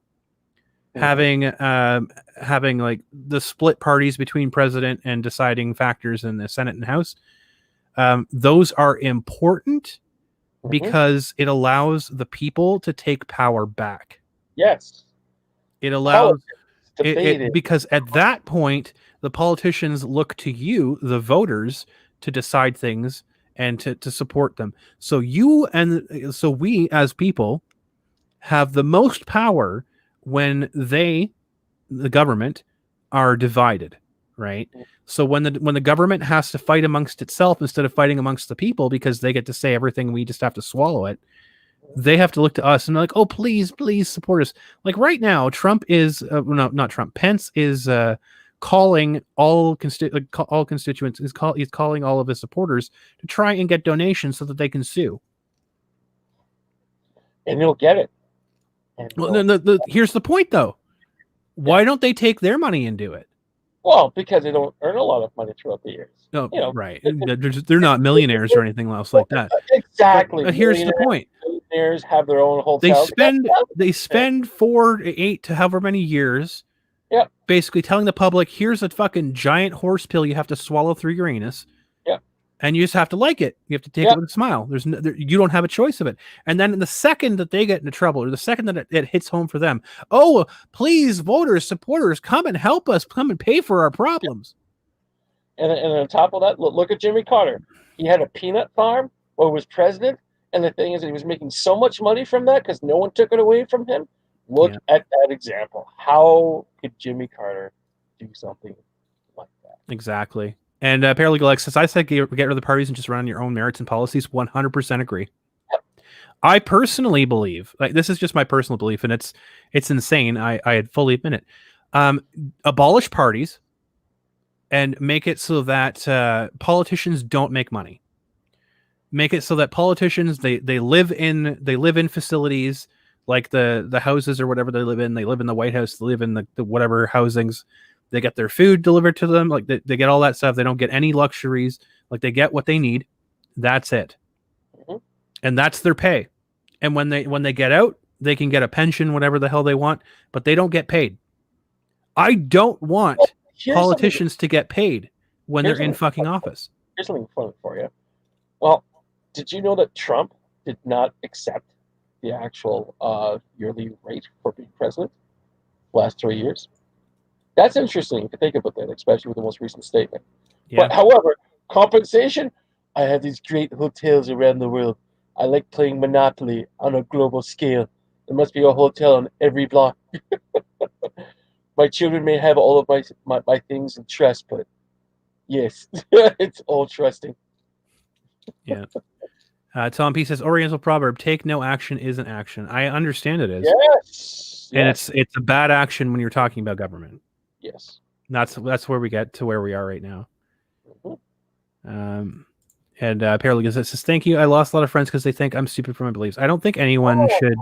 Mm-hmm. having like the split parties between president and deciding factors in the Senate and House, those are important Mm-hmm. because it allows the people to take power back. Yes, It allows politics debated. because at that point the politicians look to you, the voters, to decide things and to support them. So we as people have the most power when the government are divided, right? So when the government has to fight amongst itself instead of fighting amongst the people because they get to say everything, we just have to swallow it. They have to look to us and they're like, oh, please support us. Like right now, Trump is no, not Trump. Pence is calling all constituents. He's calling all of his supporters to try and get donations so that they can sue. And you'll get it. And Well, here's the point though. yeah. Why don't they take their money and do it? Well, because they don't earn a lot of money throughout the years. No, You know, right. They're not millionaires or anything else like that. exactly. But here's the point. Millionaires have their own They hotels. spend 4 to 8 to however many years Yeah, basically telling the public, here's a fucking giant horse pill you have to swallow through your anus. yeah, And you just have to like it. You have to take yeah. it with a smile. You don't have a choice of it. And then the second that they get into trouble, or the second that it hits home for them, oh, please, voters, supporters, come and help us. Come and pay for our problems. And on top of that, look at Jimmy Carter. He had a peanut farm while he was president. And the thing is that he was making so much money from that because no one took it away from him. Look Yeah, at that example. How could Jimmy Carter do something like that? exactly. And Paralegal X says, I said get rid of the parties and just run on your own merits and policies. 100% agree. I personally believe, like, this is just my personal belief, and it's insane. I fully admit it. Abolish parties and make it so that politicians don't make money. Make it so that politicians they live in facilities like the houses or whatever they live in. They live in the White House. They live in the whatever housings. They get their food delivered to them. Like they get all that stuff. They don't get any luxuries. Like they get what they need. That's it. Mm-hmm. And that's their pay. And when they get out, they can get a pension, whatever the hell they want, but they don't get paid. I don't want politicians to get paid when they're in fucking office. Here's something fun for you. Well, did you know that Trump did not accept the actual yearly rate for being president the last 3 years? That's interesting if you think about that, especially with the most recent statement. Yeah. But however, compensation, I have these great hotels around the world. I like playing Monopoly on a global scale. There must be a hotel on every block. My children may have all of my things in trust, but yes, it's all trusting. Yeah. Tom P says, Oriental proverb, take no action isn't action. I understand it is. Yes. And it's a bad action when you're talking about government. Yes. That's where we get to where we are right now. Mm-hmm. And Paralegal says, thank you. I lost a lot of friends because they think I'm stupid for my beliefs. I don't think anyone should.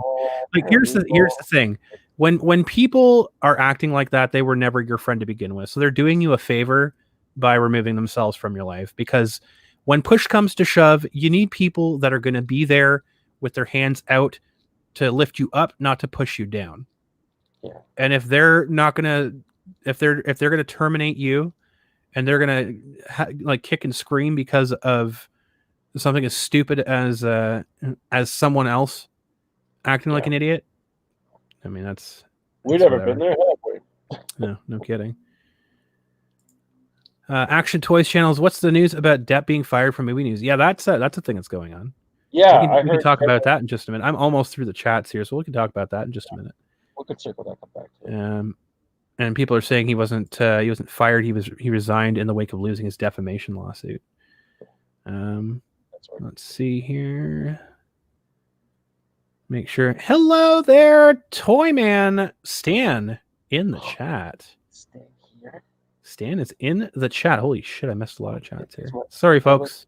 Like, here's the thing. When people are acting like that, they were never your friend to begin with. So they're doing you a favor by removing themselves from your life, because when push comes to shove, you need people that are going to be there with their hands out to lift you up, not to push you down. Yeah. And if they're not going to, if they're going to terminate you, and they're going to like kick and scream because of something as stupid as someone else acting like an idiot. I mean, we've never been there, have we? No kidding. Action Toys channels. What's the news about Depp being fired from movie news? Yeah, that's a thing that's going on. Yeah, we can talk about that in just a minute. I'm almost through the chats here, so we can talk about that in just a minute. We could circle that back to it. And people are saying he wasn't fired. He resigned in the wake of losing his defamation lawsuit. Let's see here. Make sure. Hello there, Toyman Stan in the chat. Stan is in the chat. Holy shit! I missed a lot of chats here. Sorry, folks.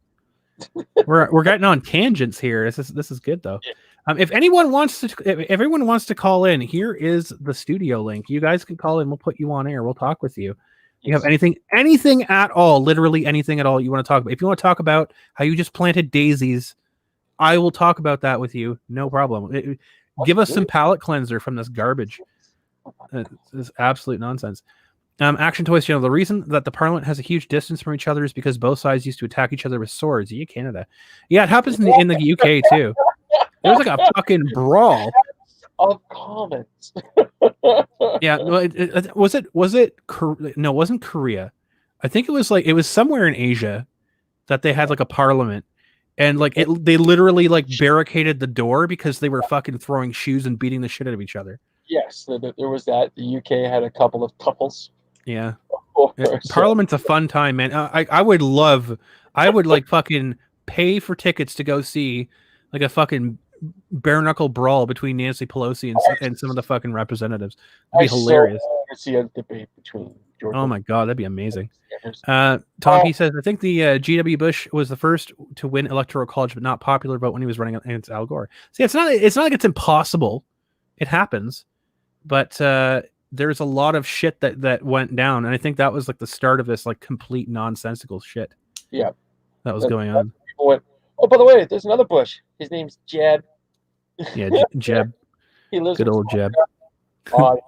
We're getting on tangents here. This is good though. If everyone wants to call in, here is the studio link. You guys can call in. We'll put you on air. We'll talk with you. You have anything at all, literally anything at all you want to talk about. If you want to talk about how you just planted daisies, I will talk about that with you. No problem. Give us some palate cleanser from this garbage. This is absolute nonsense. Action Toys channel. The reason that the Parliament has a huge distance from each other is because both sides used to attack each other with swords. Yeah, Canada. Yeah, it happens in the UK too. There was like a fucking brawl of comments. Yeah, was it? No, it wasn't Korea. I think it was somewhere in Asia that they had like a parliament, and like they literally like barricaded the door because they were fucking throwing shoes and beating the shit out of each other. Yes, there was that. The UK had a couple of couples. Yeah. Parliament's a fun time, man. I would like fucking pay for tickets to go see like a fucking bare knuckle brawl between Nancy Pelosi and some of the fucking representatives. That'd be hilarious. See a debate between Georgia. Oh my god, that'd be amazing. Tom P says, I think the G.W. Bush was the first to win electoral college, but not popular vote when he was running against Al Gore. See, it's not like it's impossible. It happens, but there's a lot of shit that went down, and I think that was like the start of this like complete nonsensical shit. Yeah, that was going on. People went, oh, by the way, there's another Bush. His name's Jeb. Yeah, Jeb. He lives good old Jeb.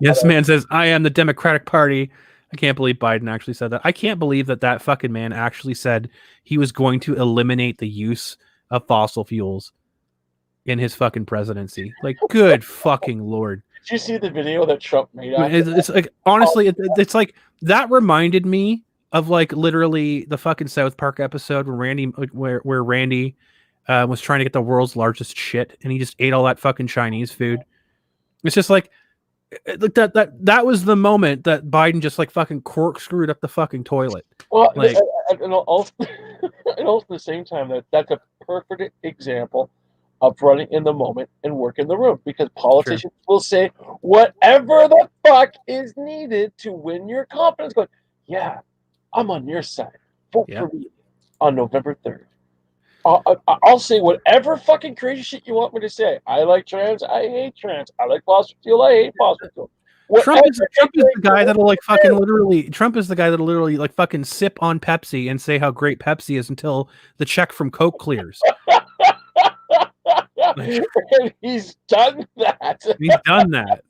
Yes, man says, I am the Democratic Party. I can't believe Biden actually said that. I can't believe that fucking man actually said he was going to eliminate the use of fossil fuels in his fucking presidency. Like, good fucking Lord. Did you see the video that Trump made? It's like, honestly, it's like, that reminded me of like literally the fucking South Park episode where Randy was trying to get the world's largest shit and he just ate all that fucking Chinese food. It's just like, Like that was the moment that Biden just like fucking corkscrewed up the fucking toilet. Well, Like, and also, and also at the same time, that's a perfect example of running in the moment and work in the room, because politicians will say whatever the fuck is needed to win your confidence. Going, yeah, I'm on your side. Vote for me on November 3rd. I'll say whatever fucking crazy shit you want me to say. I like trans. I hate trans. I like fossil fuel. I hate fossil fuel. Trump is the guy that'll like fucking literally. Trump is the guy that'll literally like fucking sip on Pepsi and say how great Pepsi is until the check from Coke clears. And he's done that. He's done that.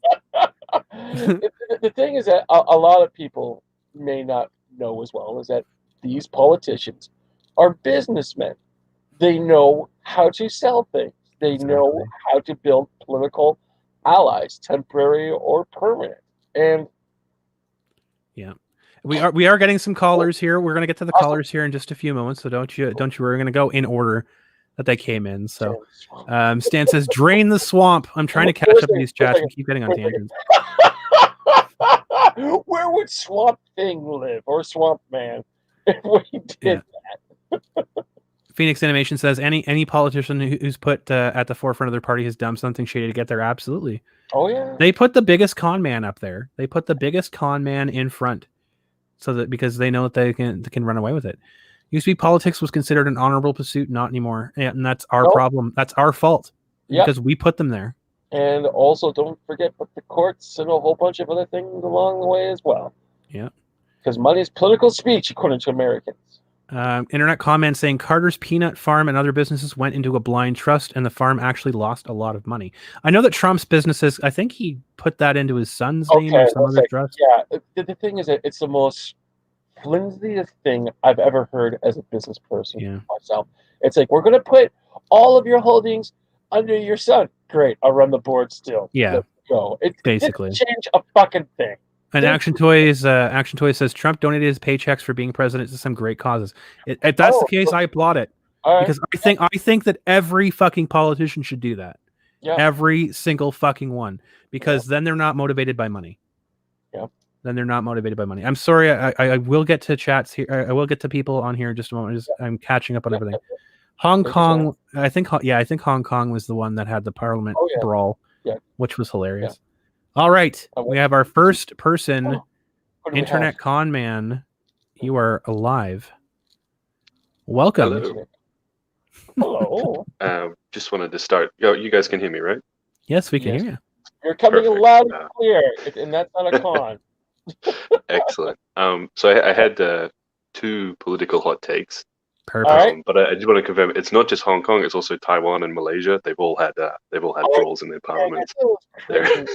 The thing is that a lot of people may not know as well is that these politicians are businessmen. They know how to sell things. They know how to build political allies, temporary or permanent. And yeah, we are getting some callers here. We're gonna get to the callers here in just a few moments, so don't you worry. We're gonna go in order that they came in. So Stan says, drain the swamp. I'm trying to catch up with these chats and keep getting on tangents. Where would Swamp Thing live, or Swamp Man, if we did that? Phoenix Animation says, any politician who's put at the forefront of their party has done something shady to get there. Absolutely. Oh yeah. They put the biggest con man up there. They put the biggest con man in front, so that because they know that they can run away with it. Used to be politics was considered an honorable pursuit, not anymore, and that's our problem. That's our fault because we put them there. And also, don't forget the courts and a whole bunch of other things along the way as well. Yeah, because money is political speech, according to Americans. Internet comment saying Carter's Peanut Farm and other businesses went into a blind trust, and the farm actually lost a lot of money. I know that Trump's businesses, I think he put that into his son's name or some other trust. Yeah, the thing is that it's the most flimsiest thing I've ever heard as a business person myself. It's like, we're going to put all of your holdings under your son. Great, I'll run the board still. Yeah, let's go. It basically didn't change a fucking thing. And Action Toys says Trump donated his paychecks for being president to some great causes. If that's the case, I applaud it because I think that every fucking politician should do that. Yeah. Every single fucking one, because then they're not motivated by money. Yeah. Then they're not motivated by money. I'm sorry. I will get to chats here. I will get to people on here in just a moment. I'm catching up on everything. Hong Kong. I think Hong Kong was the one that had the parliament brawl, which was hilarious. Yeah. All right, we have our first person, internet con man. You are alive. Welcome. Hello. Just wanted to start. You guys can hear me, right? Yes, we can hear you. You're coming loud and clear, and that's not a con. Excellent. So I had two political hot takes. Perfect. But I just want to confirm it's not just Hong Kong; it's also Taiwan and Malaysia. They've all had brawls in their parliaments. And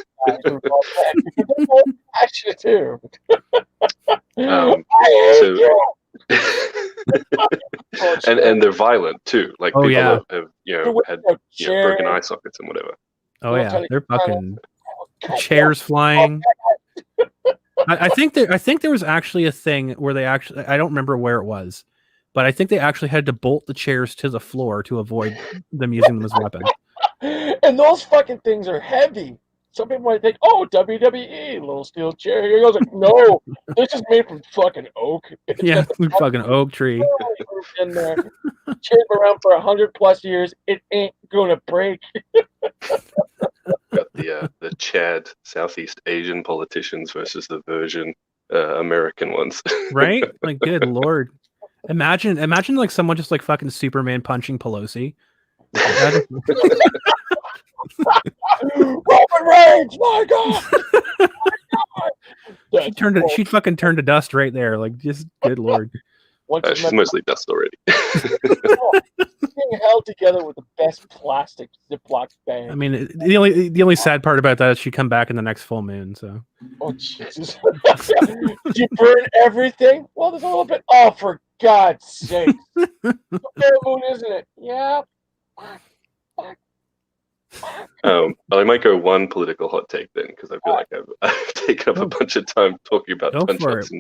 they're violent too. Like people have had broken eye sockets and whatever. Oh yeah, they're fucking chairs flying. I think there was actually a thing where I don't remember where it was. But I think they actually had to bolt the chairs to the floor to avoid them using them as weapons. And those fucking things are heavy. Some people might think, oh, WWE, little steel chair. Here goes like, no, they're just made from fucking oak. Yeah, fucking oak tree. In there. Chair's been around for 100+ years. It ain't gonna break. Got the Chad Southeast Asian politicians versus the Virgin American ones. Right? Like, good lord. Imagine like someone just like fucking Superman punching Pelosi. Roman Reigns, my God! She fucking turned to dust right there. Like, just good lord. She's mostly dust already. Being held together with the best plastic Ziploc bag. I mean, the only sad part about that is she come back in the next full moon. So. Oh Jesus! Did you burn everything? Well, there's a little bit. Oh, for God's sake! Full moon, isn't it? Yeah. But I might go one political hot take then, because I feel like I've taken up a bunch of time talking about gunshots.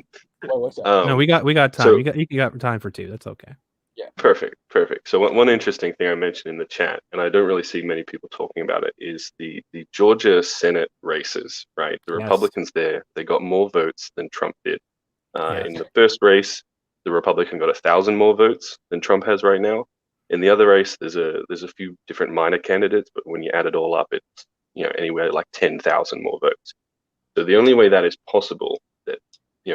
No, we got time. So, you got time for two. That's okay. Yeah. Perfect. So one interesting thing I mentioned in the chat, and I don't really see many people talking about it, is the Georgia Senate races, right? The Republicans there, they got more votes than Trump did. In the first race, the Republican got 1,000 more votes than Trump has right now. In the other race, there's a few different minor candidates, but when you add it all up, it's anywhere like 10,000 more votes. So the only way that is possible, that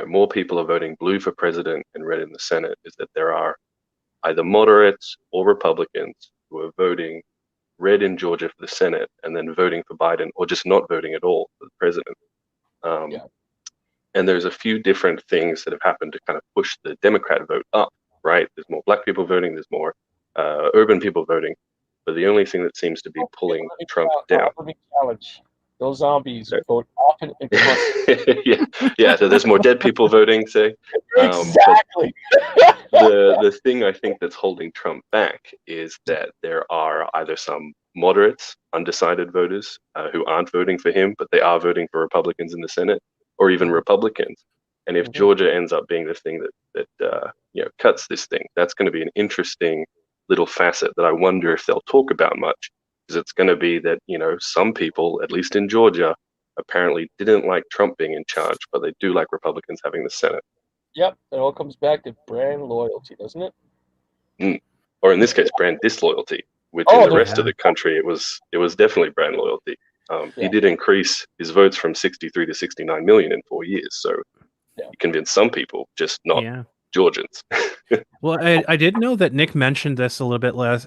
more people are voting blue for president and red in the Senate, is that there are either moderates or Republicans who are voting red in Georgia for the Senate and then voting for Biden, or just not voting at all for the president. And there's a few different things that have happened to kind of push the Democrat vote up, right? There's more black people voting, there's more urban people voting, but the only thing that seems to be pulling Trump down. Let me challenge. Those zombies vote often. yeah. So there's more dead people voting, say. Exactly. The thing I think that's holding Trump back is that there are either some moderates, undecided voters who aren't voting for him, but they are voting for Republicans in the Senate, or even Republicans. And if Georgia ends up being the thing that cuts this thing, that's going to be an interesting little facet that I wonder if they'll talk about much. Because it's going to be that, some people, at least in Georgia, apparently didn't like Trump being in charge, but they do like Republicans having the Senate. Yep, it all comes back to brand loyalty, doesn't it? Or in this case, brand disloyalty, which in the rest of the country, it was definitely brand loyalty. He did increase his votes from 63 to 69 million in 4 years. So he convinced some people, just not Georgians. Well, I did know that Nick mentioned this a little bit less,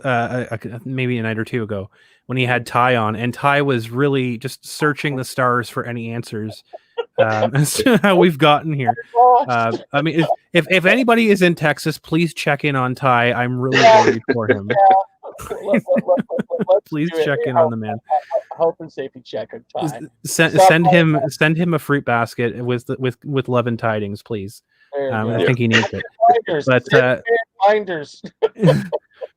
maybe a night or two ago, when he had Ty on, and Ty was really just searching the stars for any answers as to how we've gotten here. I mean, if anybody is in Texas, please check in on Ty. I'm really worried for him. Please check in on the man. Health and safety check on Ty. Send him a fruit basket with love and tidings, please. I think he needs it. But binders.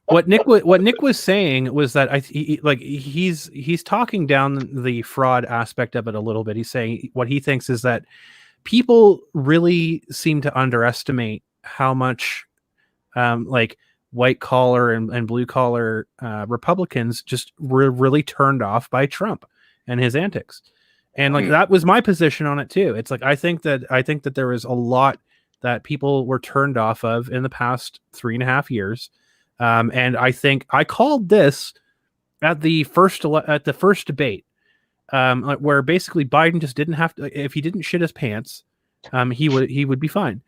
what Nick was saying was that he's talking down the fraud aspect of it a little bit. He's saying what he thinks is that people really seem to underestimate how much white collar and blue collar Republicans just were really turned off by Trump and his antics. And that was my position on it too. It's like I think that there was a lot that people were turned off of in the past 3.5 years. And I think I called this at the first debate, where basically Biden just didn't have to, if he didn't shit his pants, he would be fine.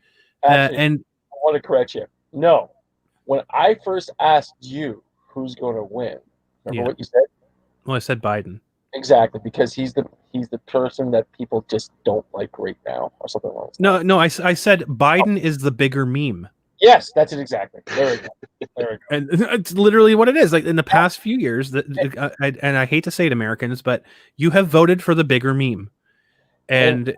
Actually, and I want to correct you. No, when I first asked you who's going to win, remember what you said? Well, I said Biden. Exactly, because he's the person that people just don't like right now, or something like that. No, I said Biden is the bigger meme. Yes, that's it exactly. There we go. And it's literally what it is. Like in the past few years, and I hate to say it, Americans, but you have voted for the bigger meme. And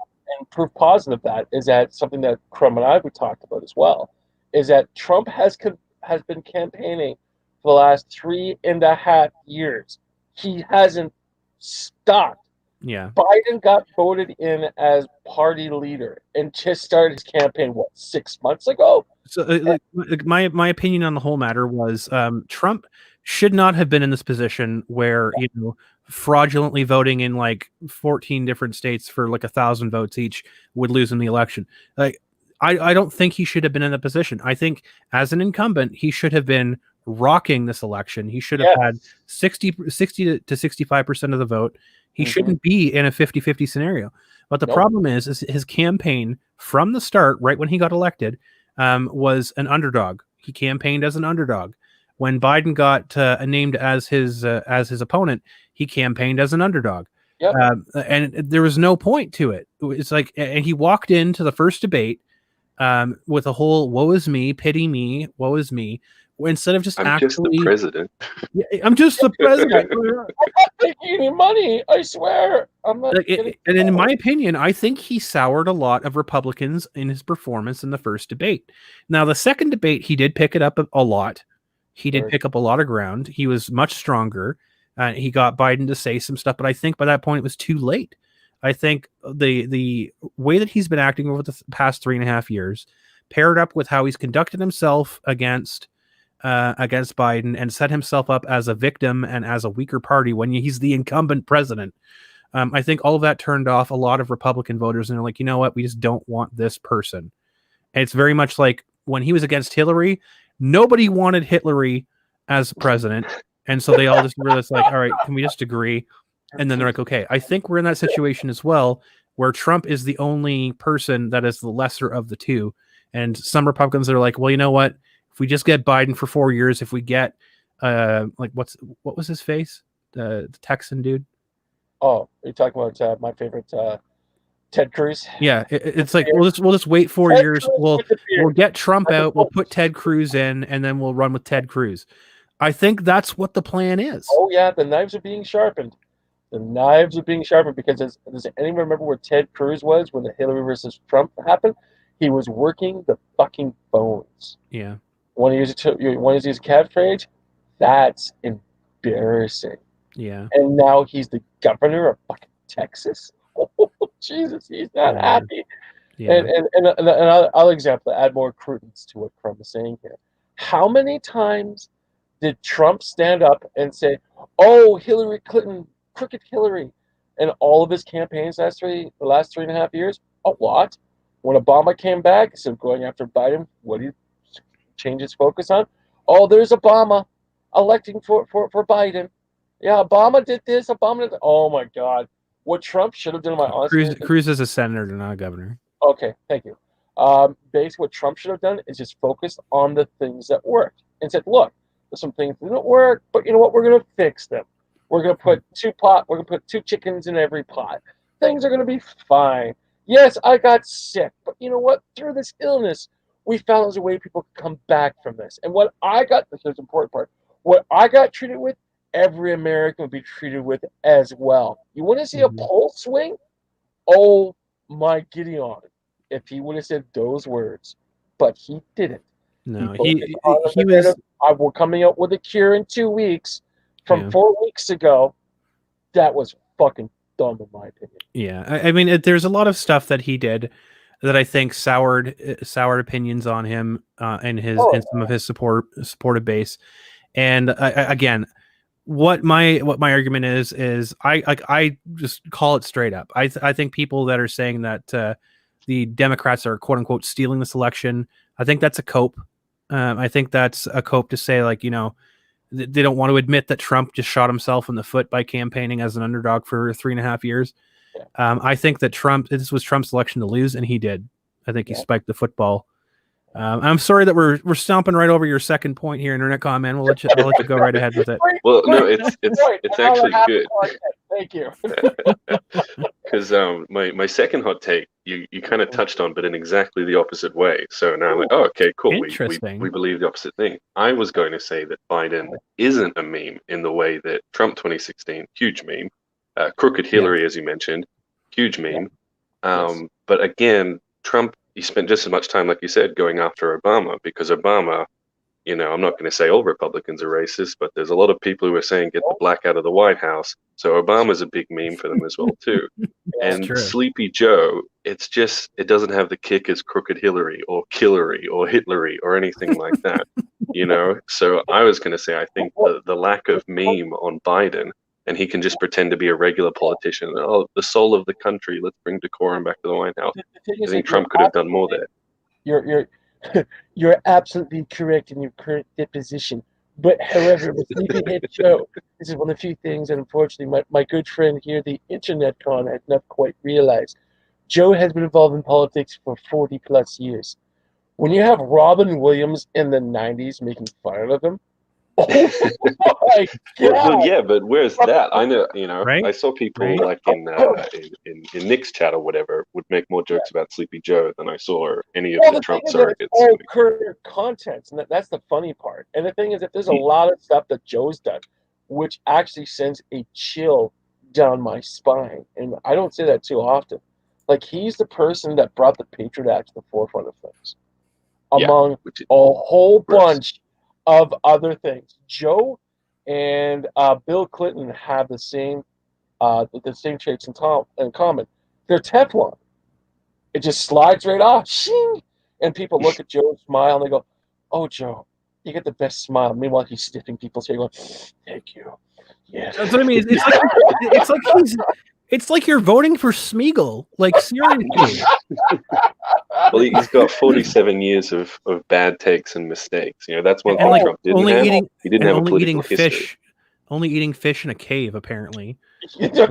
proof positive of that is that something that Crum and I have talked about as well, is that Trump has been campaigning for the last 3.5 years. He hasn't stopped. Yeah. Biden got voted in as party leader and just started his campaign 6 months ago. So my opinion on the whole matter was Trump should not have been in this position where fraudulently voting in 14 different states for 1,000 votes each would lose him the election. I don't think he should have been in that position. I think as an incumbent, he should have been rocking this election. He should have had 60 to 65% of the vote. He shouldn't be in a 50-50 scenario. But the problem is his campaign from the start, right when he got elected, was an underdog. He campaigned as an underdog. When Biden got named as his opponent, he campaigned as an underdog. Yep. And there was no point to it. It's and he walked into the first debate with a whole "woe is me, pity me, woe is me," instead of just I'm just the president. Yeah, I'm just the president. I'm not taking any money. I swear. I'm not. And in my opinion, I think he soured a lot of Republicans in his performance in the first debate. Now, the second debate, he did pick it up a lot. He did pick up a lot of ground. He was much stronger. He got Biden to say some stuff, but I think by that point it was too late. I think the way that he's been acting over the past 3.5 years, paired up with how he's conducted himself against against Biden and set himself up as a victim and as a weaker party when he's the incumbent president. I think all of that turned off a lot of Republican voters, and they're like, you know what, we just don't want this person. And it's very much like when he was against Hillary, nobody wanted Hillary as president, and so they all just were just like, all right, can we just agree? And then they're like, okay, I think we're in that situation as well, where Trump is the only person that is the lesser of the two. And some Republicans are like, well, you know what? If we just get Biden for 4 years, if we get like what was his face? The Texan dude. Oh, you're talking about my favorite Ted Cruz? Yeah, it's like we'll just wait 4 Ted years. Cruz We'll with the beard. we'll get Trump out. We'll put Ted Cruz in, and then we'll run with Ted Cruz. I think that's what the plan is. Oh yeah, the knives are being sharpened. The knives are being sharpened because does anyone remember where Ted Cruz was when the Hillary versus Trump happened? He was working the fucking phones. Yeah. Want to use his catchphrase? That's embarrassing. Yeah. And now he's the governor of fucking Texas. Oh, Jesus, he's not happy. Yeah. And I'll example, add more credence to what Trump is saying here. How many times did Trump stand up and say, "Oh, Hillary Clinton, crooked Hillary," in all of his campaigns the last 3.5 years? A lot. When Obama came back, instead of going after Biden, what did he change his focus on? Oh, there's Obama electing for Biden. Yeah, Obama did this. Obama did that. Oh my God. What Trump should have done, my honest Cruz is a senator, not a governor. Okay, thank you. Basically, what Trump should have done is just focused on the things that worked and said, "Look, there's some things that didn't work, but you know what? We're going to fix them. We're going to put We're going to put two chickens in every pot. Things are going to be fine. Yes, I got sick, but you know what? Through this illness, we found there's a way people can come back from this. And what I got, this is the important part. What I got treated with, every American would be treated with as well. You want to see a pole swing? Oh my Gideon, if he would have said those words, but he didn't. No, he was. We're coming out with a cure in 2 weeks from 4 weeks ago. That was fucking dumb, in my opinion. Yeah, I mean, there's a lot of stuff that he did that I think soured opinions on him and some of his supportive base. And again, what my argument is I just call it straight up. I think people that are saying that the Democrats are quote unquote stealing this election, I think that's a cope. I think that's a cope to say, like, you know, they don't want to admit that Trump just shot himself in the foot by campaigning as an underdog for 3.5 years. I think that this was Trump's election to lose, and he did. I think he spiked the football. I'm sorry that we're stomping right over your second point here, Internet comment. I'll let you go right ahead with it. Well, no, it's actually good. Thank you. Because my second hot take you kind of touched on, but in exactly the opposite way. So now I'm like, oh, okay, cool. We believe the opposite thing. I was going to say that Biden isn't a meme in the way that Trump 2016, huge meme. Crooked Hillary, as you mentioned, huge meme. But again, Trump, he spent just as much time, like you said, going after Obama, because Obama, you know, I'm not going to say all Republicans are racist, but there's a lot of people who are saying get the black out of the White House. So Obama's a big meme for them as well, too. And true. Sleepy Joe, it doesn't have the kick as Crooked Hillary or Killery or Hitlery or anything like that, you know? So I was going to say, I think the lack of meme on Biden, and he can just pretend to be a regular politician. Oh, the soul of the country. Let's bring decorum back to the White House. I think Trump could have done more there. You're absolutely correct in your current deposition. But however, with Sleepyhead Joe, this is one of the few things that unfortunately my good friend here, the Internet con, has not quite realized. Joe has been involved in politics for 40 plus years. When you have Robin Williams in the 90s making fun of him, oh my God. Well, yeah, but where's that? I know, you know, right? I saw people like in Nick's chat or whatever would make more jokes about Sleepy Joe than I saw any of the Trump surrogates. All current content, and that's the funny part. And the thing is that there's a lot of stuff that Joe's done, which actually sends a chill down my spine. And I don't say that too often. Like, he's the person that brought the Patriot Act to the forefront of things, among a whole bunch of other things. Joe and Bill Clinton have the same traits in common. They're Teflon. It just slides right off. Shing! And people look at Joe, smile, and they go, "Oh, Joe, you get the best smile. Meanwhile, he's sniffing people's hair, going, "Thank you." Yes. That's what I mean. It's like you're voting for Smeagol. Like, seriously. Well, he's got 47 years of bad takes and mistakes. That's one And thing like Trump didn't only have. eating He didn't and have a only political eating history. fish. Only eating fish in a cave, apparently. See, Well,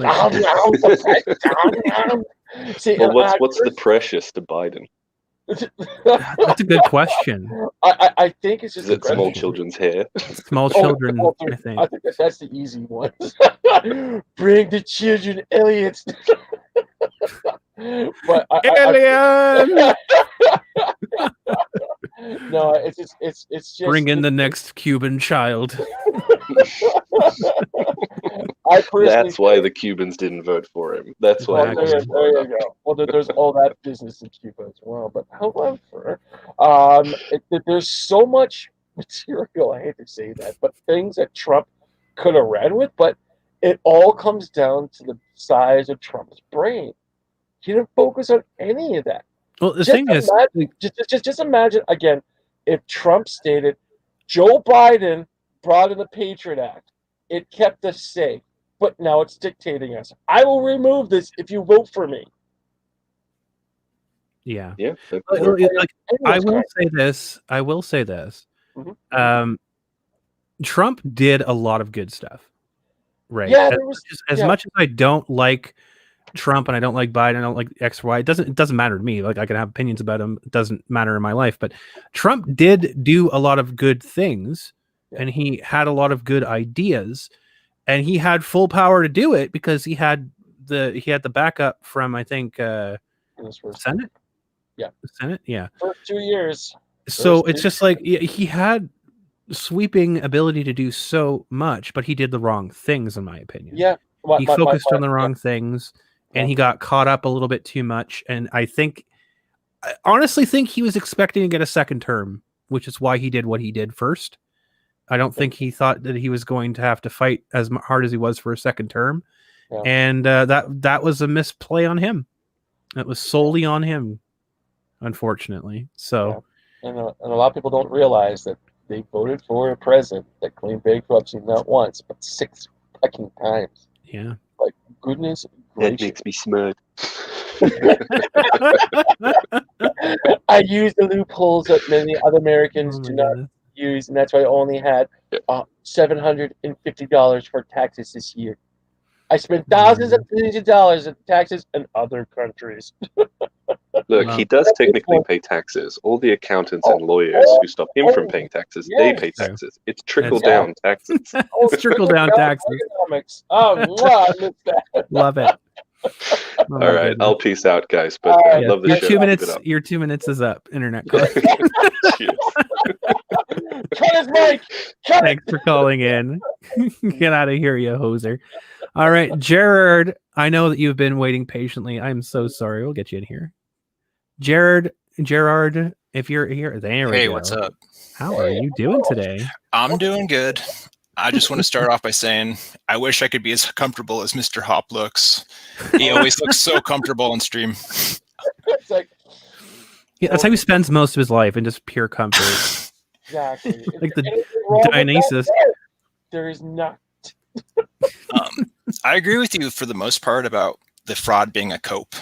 what's the precious to Biden? That's a good question. I think it's just Is it small question. children's hair? Small children, I think. I think that's the easy one. Bring the children, Elliot. But Alien! No, it's just Bring in the next Cuban child. I personally That's why the Cubans didn't vote for him. That's why. Well, there you go. Well, there's all that business in Cuba as well. But however, there's so much material. I hate to say that, but things that Trump could have ran with. But it all comes down to the size of Trump's brain. He didn't focus on any of that. Well, the thing is, just imagine again if Trump stated, Joe Biden brought in the Patriot Act. It kept us safe. But now it's dictating us. I will remove this if you vote for me. yeah. Yeah. I will say this. Mm-hmm. Trump did a lot of good stuff. Right. Yeah, as much as I don't like Trump and I don't like Biden, I don't like X or Y. It doesn't matter to me. Like, I can have opinions about him. It doesn't matter in my life. But Trump did do a lot of good things, and he had a lot of good ideas. And he had full power to do it because he had the backup from, I think, Senate. Yeah, the Senate. Yeah, for 2 years. So it's just like he had sweeping ability to do so much, but he did the wrong things, in my opinion. Yeah, he focused on the wrong things, and he got caught up a little bit too much. And I honestly think he was expecting to get a second term, which is why he did what he did first. I don't think he thought that he was going to have to fight as hard as he was for a second term. Yeah. And that was a misplay on him. That was solely on him, unfortunately. So, and a lot of people don't realize that they voted for a president that claimed bankruptcy not once, but 6 fucking times. Yeah. Like, goodness gracious. That makes me smart. I use the loopholes that many other Americans do not use, and that's why I only had $750 for taxes this year. I spent thousands of millions of dollars in taxes in other countries. Look, he does technically pay taxes. All the accountants and lawyers who stop him from paying taxes, they pay taxes. It's trickle-down taxes. It's trickle-down taxes. Oh, I missed that. Love it. All right, goodness. I'll peace out, guys. But love the your show. 2 minutes. Your 2 minutes is up. Internet call. Cut his mic. Thanks for calling in. Get out of here, you hoser. All right, Jared. I know that you've been waiting patiently. I'm so sorry. We'll get you in here. Gerard, if you're here, there we go. Hey, what's up? How are you doing today? I'm doing good. I just want to start off by saying I wish I could be as comfortable as Mr. Hop looks. He always looks so comfortable on stream. It's like, that's how he spends most of his life, in just pure comfort. Exactly. Like the Dionysus. There is not. I agree with you for the most part about the fraud being a cope.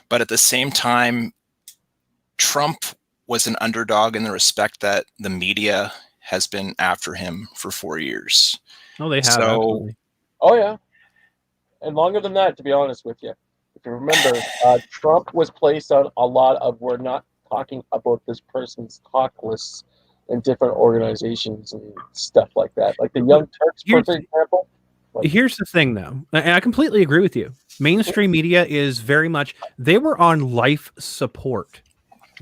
But at the same time, Trump was an underdog in the respect that the media has been after him for 4 years. Oh, they have. Absolutely. Oh, yeah. And longer than that, to be honest with you. If you remember, Trump was placed on a lot of, we're not talking about this person's talk lists in different organizations and stuff like that. Like the Young Turks, for example. Here's the thing, though, and I completely agree with you. Mainstream media is very much, they were on life support.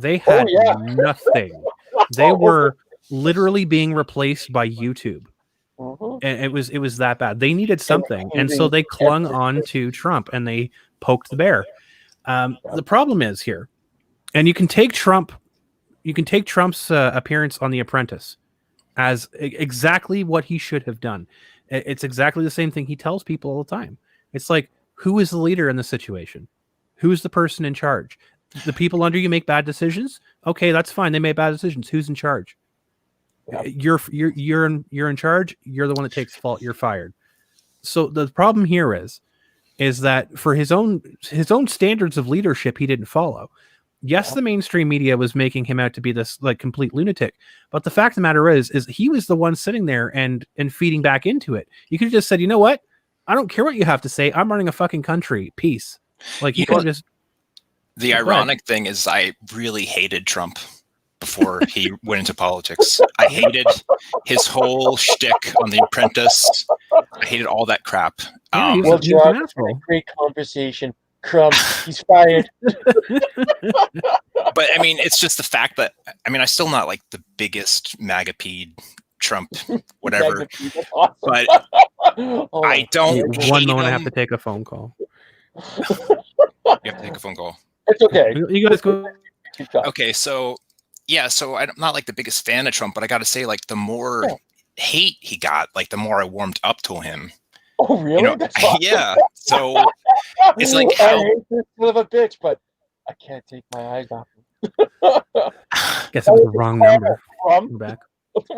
They had nothing. They were literally being replaced by YouTube. And it was that bad. They needed something. And so they clung on to Trump and they poked the bear. The problem is here, and you can take Trump's appearance on The Apprentice as exactly what he should have done. It's exactly the same thing he tells people all the time. It's like, who is the leader in the situation? Who is the person in charge? The people under you make bad decisions? Okay, that's fine. They made bad decisions. Who's in charge? You're in charge. You're the one that takes fault. You're fired. So the problem here is that for his own standards of leadership, he didn't follow. Yes, the mainstream media was making him out to be this like complete lunatic, but the fact of the matter is he was the one sitting there and feeding back into it. You could have just said, you know what? I don't care what you have to say. I'm running a fucking country. Peace. Like you could have just. The ironic thing is, I really hated Trump before he went into politics. I hated his whole shtick on The Apprentice. I hated all that crap. Yeah, Well, he was an John, asshole. great conversation. Crumb, he's fired. But I mean, it's just the fact that I'm still not like the biggest MAGA-peed Trump, whatever. Awesome. But Oh, I don't. Wait, one hate moment, I him. have to take a phone call. You have to take a phone call. it's okay. You guys go. Keep talking. Okay, so yeah, so I'm not like the biggest fan of Trump, but I got to say, like, the more hate he got, like, the more I warmed up to him. Oh, really? You know, That's awesome. yeah. So it's like I how. hate this son of a bitch, but I can't take my eyes off him. Guess it was the wrong number. Crumb. We're back.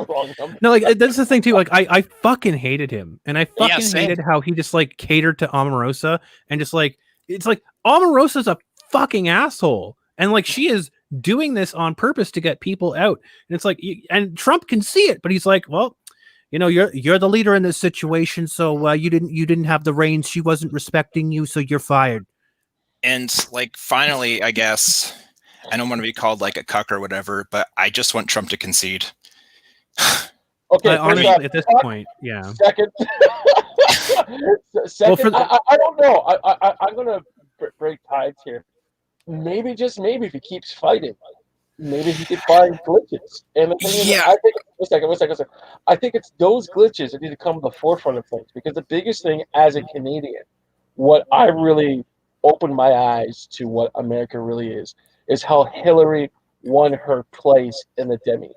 Wrong number. No, like that's the thing too. Like I fucking hated him, and I fucking same. hated how he just like catered to Omarosa, and just like it's like Omarosa's a fucking asshole, and like she is doing this on purpose to get people out, and it's like, and Trump can see it, but he's like, well, you know, you're the leader in this situation, so you didn't have the reins. She wasn't respecting you, so you're fired. And like, finally, I guess I don't want to be called like a cuck or whatever, but I just want Trump to concede. Okay, Honestly, first at this off, point, yeah. second, second, Well, I don't know. I'm gonna break tides here. Maybe, just maybe, if he keeps fighting, maybe he could find glitches. And the thing is, Yeah. I think one second. I think it's those glitches that need to come to the forefront of things, because the biggest thing as a Canadian, what I really opened my eyes to what America really is how Hillary won her place in the Demi.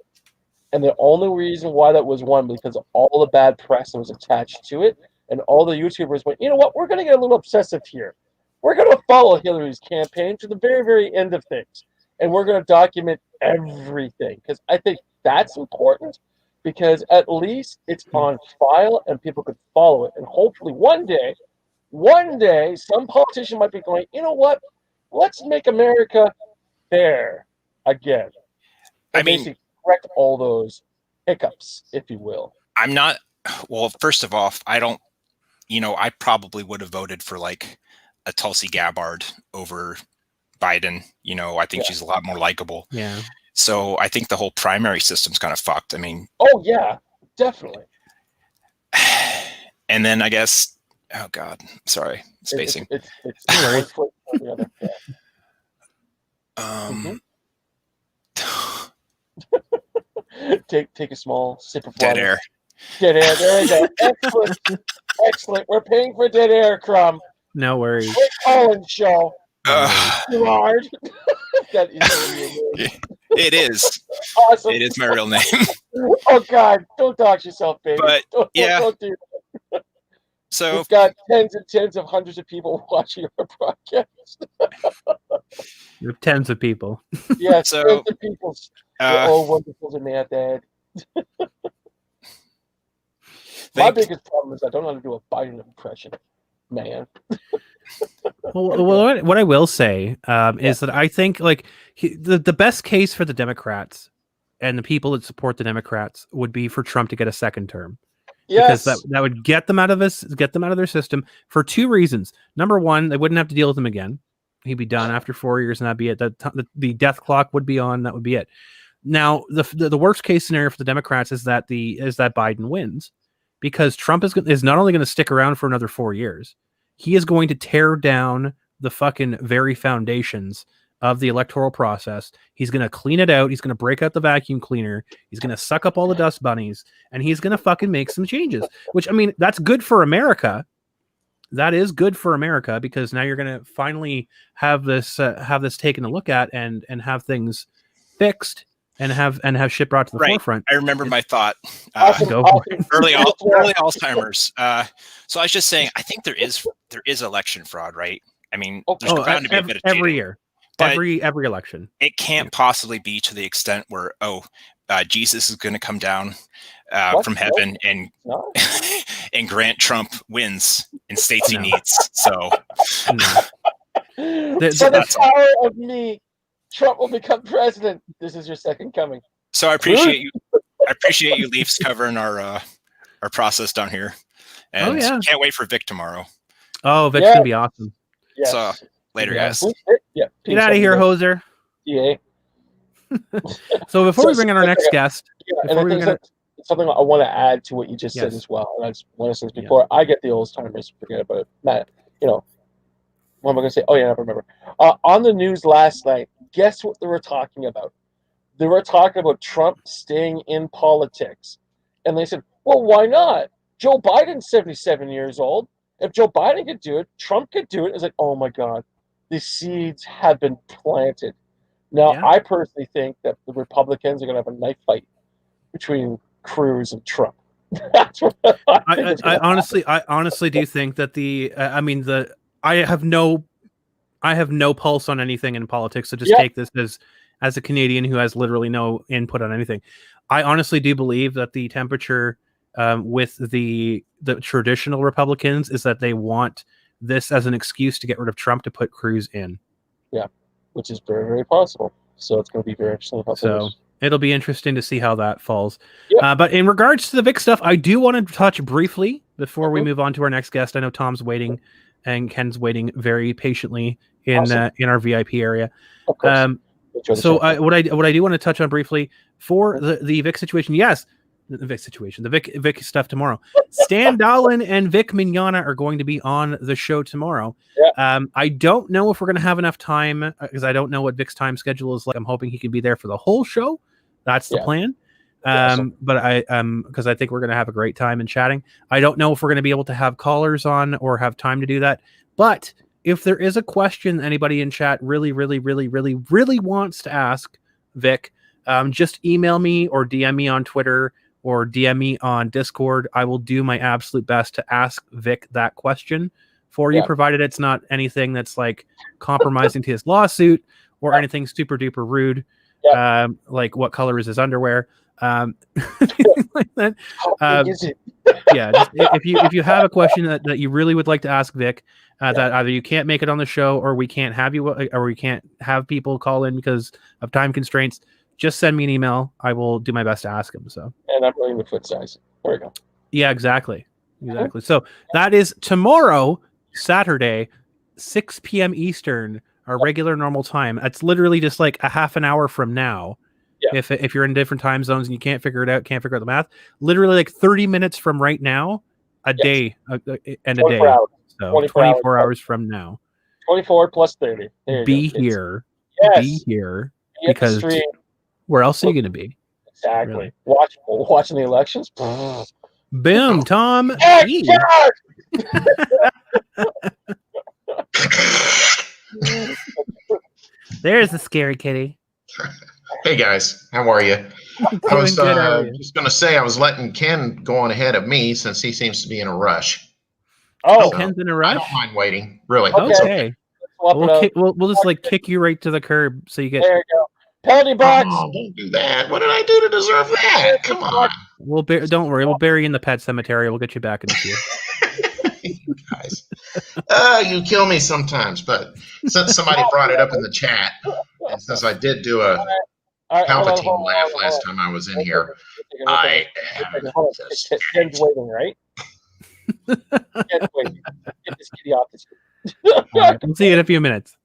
And the only reason why that was won because of all the bad press that was attached to it, and all the YouTubers went, you know what, we're going to get a little obsessive here. We're going to follow Hillary's campaign to the very, very end of things, and we're going to document everything, because I think that's important, because at least it's on file and people could follow it, and hopefully one day, some politician might be going, you know what, let's make America fair again. I mean, basically correct all those hiccups, if you will. I'm not. Well, first of all, I don't. I probably would have voted for like a Tulsi Gabbard over Biden. I think she's a lot more likable. Yeah. So I think the whole primary system's kind of fucked. I mean. Oh yeah, definitely. And then I guess. Oh God, sorry, spacing. It's one foot on the other. Yeah. Take a small sip of water. Dead air. Dead air. There we go. Excellent. Excellent. We're paying for dead air, Crumb. No worries. Rick Collins show. Gerard. That is really It is. awesome. It is my real name. Oh God! Don't dox yourself, baby. But, yeah. Don't do that. So We've got tens and tens of hundreds of people watching our broadcast. You have tens of people. Yeah, So, tens of people. Oh, wonderful and mad dad. My biggest problem is I don't know how to do a Biden impression, man. Well, what I will say is that I think like the best case for the Democrats and the people that support the Democrats would be for Trump to get a second term. Yes. Because that would get them out of their system for two reasons. Number one, they wouldn't have to deal with him again. He'd be done after 4 years, and that'd be it. The death clock would be on. That would be it. Now, the worst case scenario for the Democrats is that Biden wins, because Trump is not only going to stick around for another 4 years, he is going to tear down the fucking very foundations of the electoral process. He's going to clean it out. He's going to break out the vacuum cleaner. He's going to suck up all the dust bunnies, and he's going to fucking make some changes, which, I mean, that's good for America. That is good for America, because now you're going to finally have this taken a look at and have things fixed and have shit brought to the forefront. I remember my thought. Early Alzheimer's. So I was just saying, I think there is election fraud, right? I mean, there's bound to be a bit of every cheating. year. But every election. It can't possibly be to the extent where, Jesus is going to come down from What? heaven and No. and grant Trump wins in states he No. needs. So No. For the power of me, Trump will become president. This is your second coming. So I appreciate you. I appreciate you, Leafs, covering our process down here, and can't wait for Vic tomorrow. Oh, Vic's gonna be awesome. Yes. So later, guys. Yeah. Get out of here, hoser. Yeah. So before we bring in our next guest, something I want to add to what you just said as well. And I just want to say this before I get the old timers forget about it. Matt, what am I going to say? Oh yeah, I remember. On the news last night, guess what they were talking about? They were talking about Trump staying in politics, and they said, "Well, why not? Joe Biden's 77 years old. If Joe Biden could do it, Trump could do it." It's like, oh my God, the seeds have been planted. Now, I personally think that the Republicans are going to have a knife fight between Cruz and Trump. That's what I honestly do think that I have no pulse on anything in politics. So just take this as a Canadian who has literally no input on anything. I honestly do believe that the temperature with the traditional Republicans is that they want this as an excuse to get rid of Trump to put Cruz in. Yeah, which is very, very possible. So it's going to be very interesting. It'll be interesting to see how that falls. Yeah. But in regards to the Vic stuff, I do want to touch briefly before we move on to our next guest. I know Tom's waiting and Ken's waiting very patiently in our VIP area. Of course. So what I do want to touch on briefly for the Vic situation. Yes, the Vic situation, the Vic stuff tomorrow. Stan Dowling and Vic Mignogna are going to be on the show tomorrow. Yeah. I don't know if we're going to have enough time because I don't know what Vic's time schedule is like. I'm hoping he can be there for the whole show. That's the plan. But because I think we're going to have a great time in chatting. I don't know if we're going to be able to have callers on or have time to do that. But if there is a question anybody in chat really, really, really, really, really wants to ask Vic, just email me or DM me on Twitter or DM me on Discord. I will do my absolute best to ask Vic that question for you, provided it's not anything that's like compromising to his lawsuit or anything super duper rude. Like what color is his underwear? Like that. If you have a question that you really would like to ask Vic, that either you can't make it on the show or we can't have you or we can't have people call in because of time constraints, just send me an email. I will do my best to ask him. So, and I'm running the foot size. There we go. Yeah, exactly. So that is tomorrow, Saturday, 6 p.m. Eastern, our regular normal time. That's literally just like a half an hour from now. Yeah. If you're in different time zones and you can't figure it out, can't figure out the math, literally like 30 minutes from right now, a day and a day. Hours. So 24 hours from now. 24 plus 30. Be here. Be here. Because where else are you going to be? Exactly. Really? Watching the elections. Boom, Tom. There's the scary kitty. Hey guys, how are you? I was just going to say I was letting Ken go on ahead of me since he seems to be in a rush. Oh, so Ken's in a rush? I don't mind waiting, really. Okay. We'll just like kick you right to the curb so you get. There you go. Penalty box. Oh, don't do that. What did I do to deserve that? Come on. Don't worry. We'll bury you in the pet cemetery. We'll get you back in the queue. You guys. You kill me sometimes, but since somebody brought it up in the chat, and since I did do a Palpatine laugh last time I was in here, I haven't just... Ken's waiting, right? Ken's waiting. Get this kitty off the screen. All right, we'll see you in a few minutes.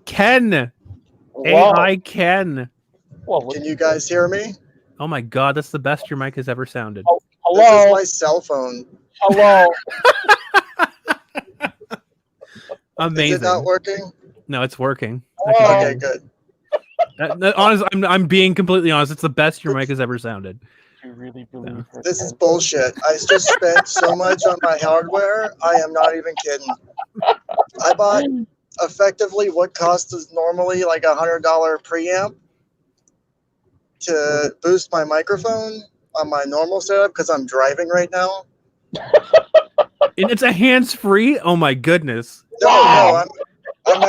Ken. Hey, hi, Ken. Can you guys hear me? Oh my God, that's the best your mic has ever sounded. Oh, hello. This is my cell phone. Hello. Amazing. Is it not working? No, it's working. Okay, good. Honestly, I'm being completely honest. It's the best your mic has ever sounded. You really believe her? This is bullshit. I just spent so much on my hardware. I am not even kidding. I bought effectively what costs normally like $100 preamp to boost my microphone on my normal setup because I'm driving right now. And it's a hands-free? Oh my goodness. No, I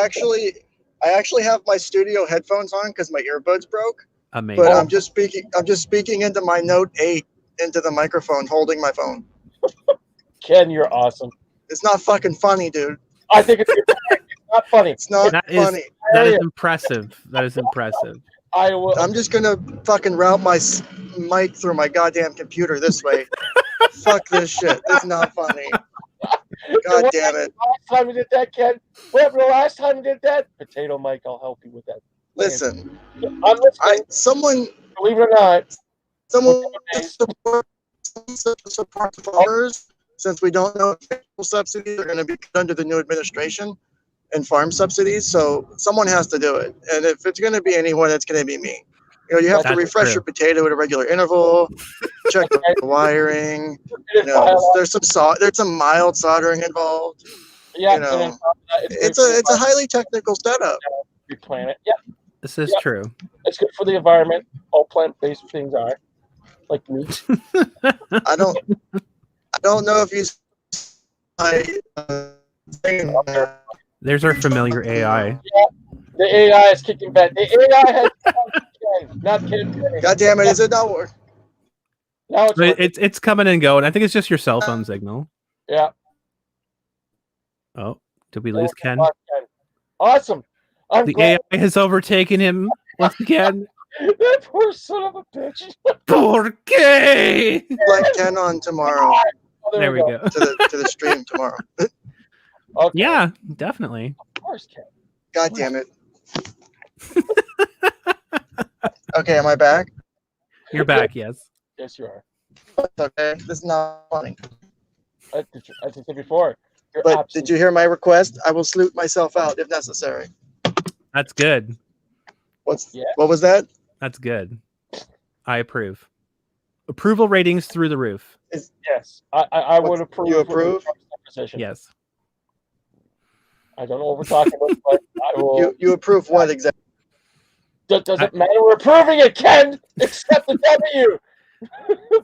actually have my studio headphones on because my earbuds broke. Amazing. But I'm just speaking into my Note 8 into the microphone, holding my phone. Ken, you're awesome. It's not fucking funny, dude. I think it's not funny. It's not That funny. that is impressive. That is impressive. I will. I'm just gonna fucking route my mic through my goddamn computer this way. Fuck this shit. It's not funny. God damn it. Last time we did that, Ken. What the last time we did that? Potato Mike, I'll help you with that. Listen, I'm listening. someone Believe it or not, support the farmers, since we don't know if subsidies are going to be cut under the new administration and farm subsidies. So someone has to do it, and if it's going to be anyone, it's going to be me. You know, you have to refresh your potato at a regular interval, check the wiring. You know, there's some mild soldering involved. Yeah, you know, it's a highly technical setup. Replant it. Yeah, This is true. it's good for the environment. All plant-based things are, like meat. I don't know if you. There's our familiar AI. Yeah, the AI is kicking back. The AI has not Ken. God damn it! Is it not working? Now It's coming and going. I think it's just your cell phone signal. Yeah. Oh, did we lose Ken? Awesome. The AI has overtaken him once again. That poor son of a bitch. Por qué? Like Ken on tomorrow. Oh, there we go. To the stream tomorrow. Okay. Yeah, definitely. Of course, Ken. God damn it. Okay, am I back? You're back, yes. Yes, you are. Okay, this is not funny. As I said before. But did you hear my request? I will salute myself out if necessary. That's good. What was that? That's good. I approve. Approval ratings through the roof. Yes, I would approve. You approve? Yes. I don't know what we're talking about, but I will. You approve what exactly? Doesn't matter. We're approving it, Ken. Accept the W.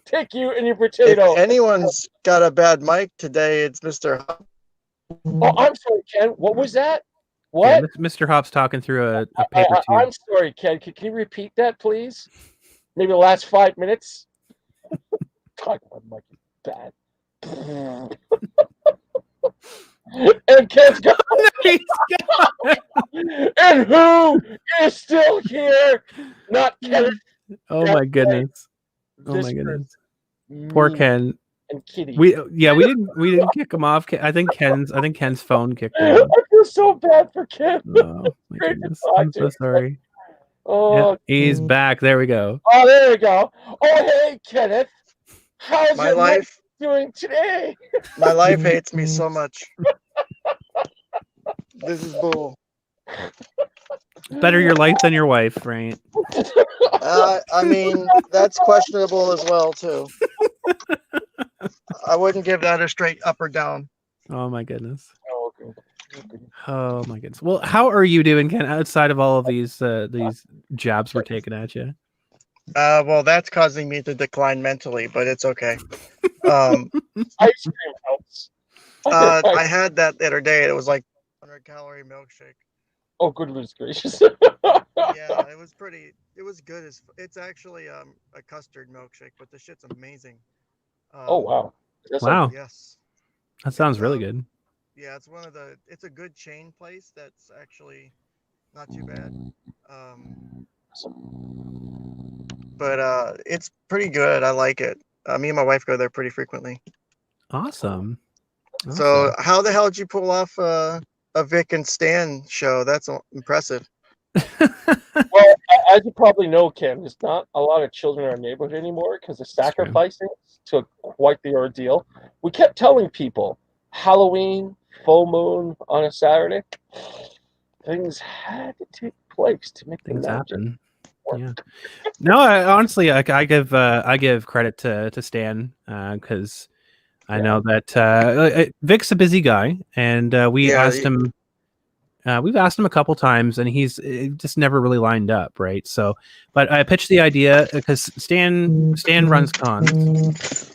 Take you and your potato. If anyone's got a bad mic today, it's Mr. Hop. Oh, I'm sorry, Ken. What was that? What? Yeah, Mr. Hop's talking through a paper tube. I'm sorry, Ken. Can you repeat that, please? Maybe the last 5 minutes. Talking about mic is bad. And Ken's gone. And who is still here? Not Ken. Oh my goodness. Oh my goodness. Poor Ken. And Kitty. We didn't kick him off. I think Ken's phone kicked him off. I feel so bad for Ken. Oh my goodness. I'm so sorry. Oh, yeah, he's back. There we go. Oh, there we go. Oh, hey, Kenneth. How's My your life doing today? My life hates me so much. This is bull. Better your life than your wife, right? I mean, that's questionable as well, too. I wouldn't give that a straight up or down. Oh my goodness. Oh, okay. Oh my goodness. Well, how are you doing, Ken? Outside of all of these jabs we're taking at you. Well, that's causing me to decline mentally, but it's okay. Ice cream helps. I had that the other day. It was like 100-calorie milkshake. Oh, goodness gracious. Yeah, it was pretty. It was good. It's actually a custard milkshake, but the shit's amazing. Oh wow. Wow. Yes. That sounds really good. Yeah, it's a good chain place that's actually not too bad. But it's pretty good. I like it. Me and my wife go there pretty frequently. Awesome. So how the hell did you pull off a Vic and Stan show? That's impressive. Well, as you probably know, Ken, there's not a lot of children in our neighborhood anymore because the sacrificing took quite the ordeal. We kept telling people Halloween, full moon on a Saturday. Things had to take place to make things happen. Work. Yeah. No, honestly, I give credit to Stan because I know that Vic's a busy guy, and we've asked him a couple times, and he's just never really lined up, right? So, but I pitched the idea because Stan runs cons.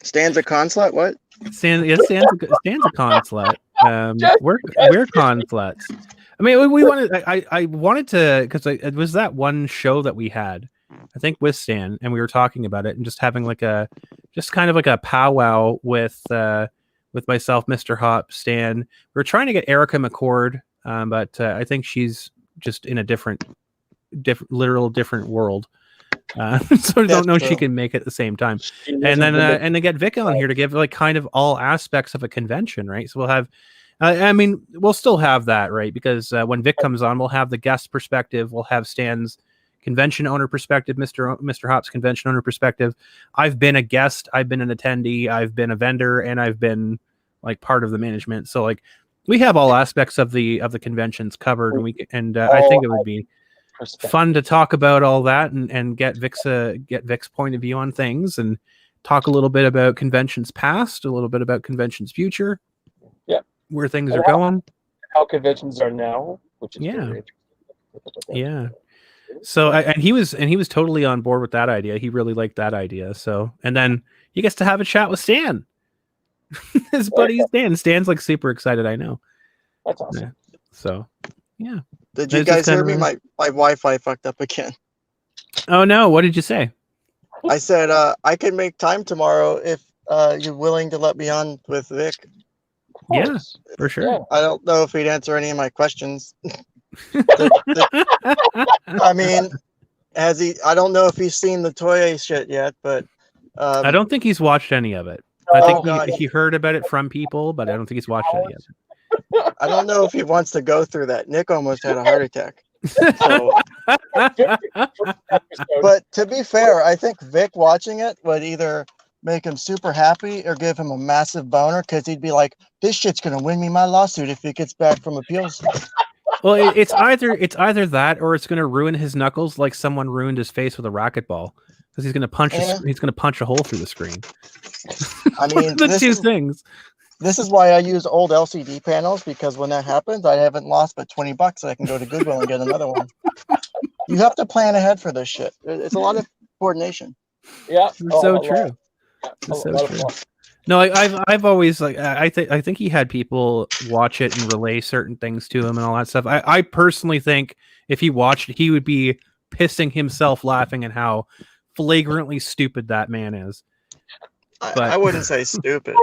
Stan's a consulate? What? Stan's a consulate. We're consulettes. I mean, we wanted. I wanted to, because it was that one show that we had, I think, with Stan, and we were talking about it and just having like just kind of like a powwow with myself, Mr. Hop, Stan. We were trying to get Erica McCord, but I think she's just in a different literal different world. So I don't know if she can make it at the same time. And then get Vic on here to give like kind of all aspects of a convention, right? So we'll have. I mean, we'll still have that, right? Because when Vic comes on, we'll have the guest perspective. We'll have Stan's convention owner perspective, Mr. Hop's convention owner perspective. I've been a guest. I've been an attendee. I've been a vendor, and I've been like part of the management. So like we have all aspects of the conventions covered, and I think it would be fun to talk about all that and get Vic's point of view on things and talk a little bit about conventions past, a little bit about conventions future. Yeah. Where things are going, how conventions are now, which is very interesting. Yeah. So and he was totally on board with that idea. He really liked that idea. So and then he gets to have a chat with Stan, his buddy Stan. Stan's like super excited. I know. That's awesome. Yeah. So yeah. Did you guys hear me? My Wi-Fi fucked up again. Oh no! What did you say? I said I can make time tomorrow if you're willing to let me on with Vic. Yeah, for sure. Yeah. I don't know if he'd answer any of my questions. I mean, I don't know if he's seen the Toye shit yet, but I don't think he's watched any of it. I think he heard about it from people, but I don't think he's watched any of it. I don't know if he wants to go through that. Nick almost had a heart attack. So, but to be fair, I think Vic watching it would either make him super happy or give him a massive boner, because he'd be like, this shit's gonna win me my lawsuit if it gets back from appeals. Well, it's either that or it's gonna ruin his knuckles like someone ruined his face with a racquetball, because he's gonna punch a hole through the screen. I mean, the two things. This is why I use old LCD panels, because when that happens, I haven't lost but $20 so I can go to Goodwill and get another one. You have to plan ahead for this shit. It's a lot of coordination. Yeah, so true. So true. No, I've always like I think he had people watch it and relay certain things to him and all that stuff. I personally think if he watched it, he would be pissing himself laughing at how flagrantly stupid that man is. But I wouldn't say stupid.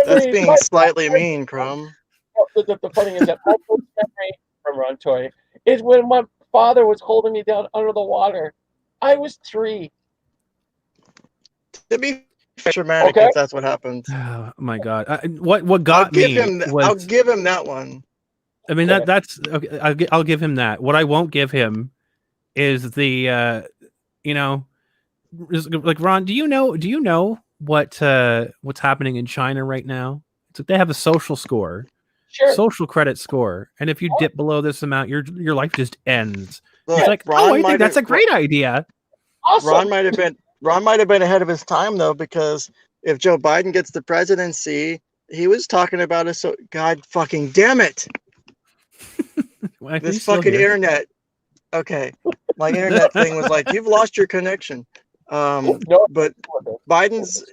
That's being slightly mean, Crum. The funny is that my first memory from Ron Toy is when my father was holding me down under the water. I was 3. To be dramatic, if that's what happened. Oh my god! What got me? I'll give him that one. I mean that's okay. I'll give him that. What I won't give him is the like Ron. Do you know what's happening in China right now? It's like they have a social score, social credit score, and if you dip below this amount, your life just ends. Look, it's like, I think that's a great idea. Awesome. Ron might have been ahead of his time though, because if Joe Biden gets the presidency, he was talking about it. So God fucking damn it! This fucking internet. Okay, my internet thing was like, you've lost your connection. But Biden's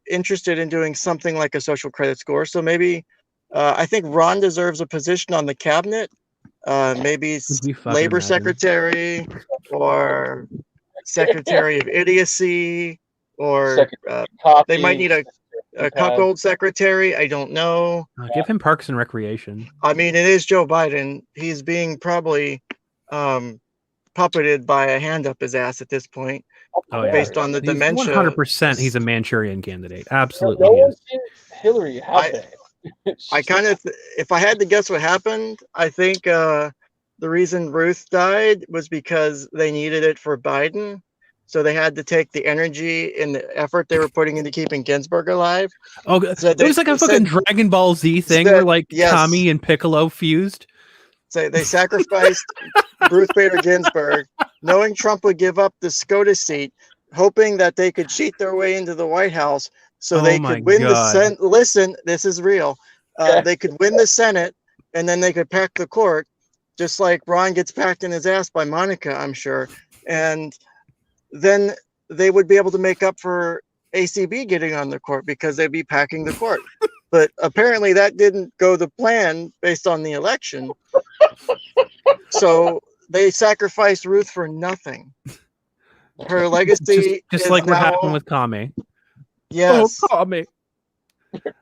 interested in doing something like a social credit score. So maybe I think Ron deserves a position on the cabinet. Maybe labor secretary or secretary of idiocy, or they might need a cuckold secretary. I don't know. Give him Parks and Recreation. I mean, it is Joe Biden. He's being probably puppeted by a hand up his ass at this point. Based on the dementia. 100% he's a Manchurian candidate. Absolutely. No one's seen Hillary, have they? I kind of, if I had to guess what happened, I think the reason Ruth died was because they needed it for Biden. So they had to take the energy and the effort they were putting into keeping Ginsburg alive. Oh, so it was like a fucking Dragon Ball Z thing where like Kami and Piccolo fused. So they sacrificed Ruth Bader Ginsburg, knowing Trump would give up the SCOTUS seat, hoping that they could cheat their way into the White House so they could win the Senate. Listen, this is real. They could win the Senate, and then they could pack the court, just like Ron gets packed in his ass by Monica, I'm sure. And then they would be able to make up for ACB getting on the court because they'd be packing the court. But apparently that didn't go the plan based on the election. So they sacrificed Ruth for nothing. Her legacy just is like what now, happened with Kame. yes. Oh, Kame.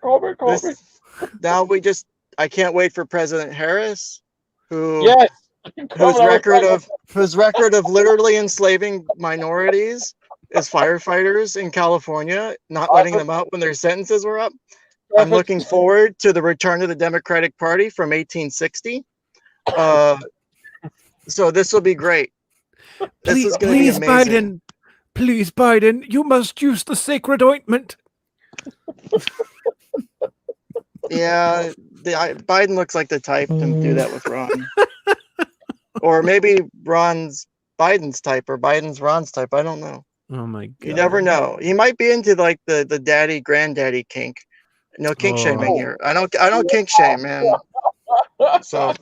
Call me. This, now I can't wait for President Harris, Yes. whose record of literally enslaving minorities is firefighters in California, not letting them out when their sentences were up. I'm looking forward to the return of the Democratic Party from 1860. So this will be great. This is going to be amazing. Please, Biden, you must use the sacred ointment. Yeah, Biden looks like the type to do that with Ron. Or maybe Ron's Biden's type or Biden's Ron's type. I don't know. Oh my god. You never know. He might be into like the daddy granddaddy kink. No kink shaming here. I don't kink shame, man. So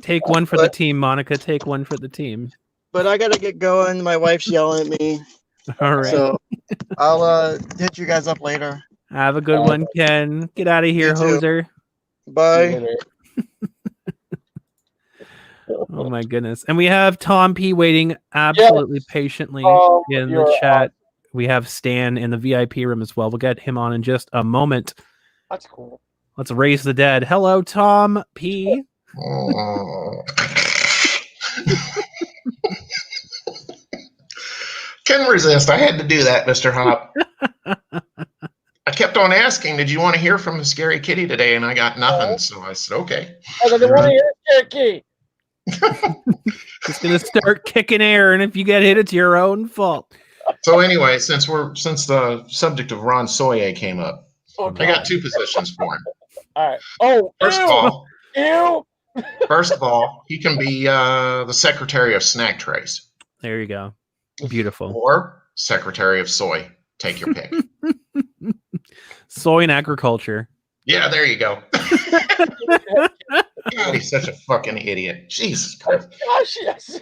take one for the team, Monica. Take one for the team. But I gotta get going. My wife's yelling at me. All right. So I'll hit you guys up later. Have a good one, Ken. Get out of here, hoser. Bye. Oh my goodness. And we have Tom P waiting absolutely patiently in the chat. We have Stan in the VIP room as well. We'll get him on in just a moment. That's cool. Let's raise the dead. Hello, Tom P. Couldn't resist. I had to do that, Mr. Hop. I kept on asking, did you want to hear from the scary kitty today? And I got nothing. So I said, okay. I didn't want to hear scary kitty. It's gonna start kicking air, and if you get hit, it's your own fault. So anyway, since the subject of Ron Soye came up, I got two positions for him. All right. Oh, first of all, he can be the Secretary of Snack Trays. There you go. Beautiful. Or Secretary of Soy. Take your pick. Soy and agriculture. Yeah, there you go. God, he's such a fucking idiot. Jesus Christ. Gosh, yes.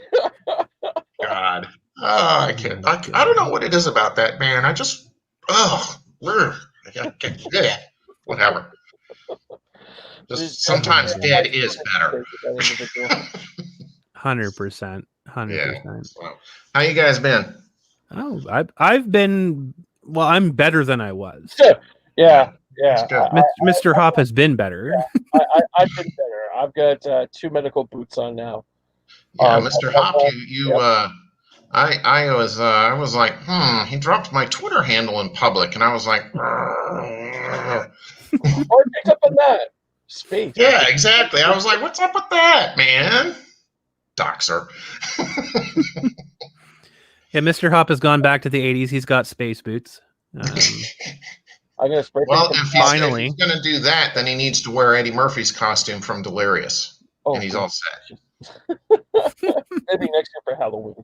God. Oh, I can't. I don't know what it is about that man. I just, whatever. Just sometimes dead is better. 100%. 100%. Yeah. So, how you guys been? Oh, I've been, well, I'm better than I was. Yeah. Mr. Hop has been better. I've been better. I've got 2 medical boots on now. Yeah, Mr. Hop, I was like, he dropped my Twitter handle in public, and I was like, I picked up on that. Space. Yeah, exactly. I was like, what's up with that, man? Doxer. Yeah, Mr. Hop has gone back to the 80s. He's got space boots. I'm gonna spray. Well, if he's going to do that, then he needs to wear Eddie Murphy's costume from Delirious, and he's all set. Maybe next year for Halloween.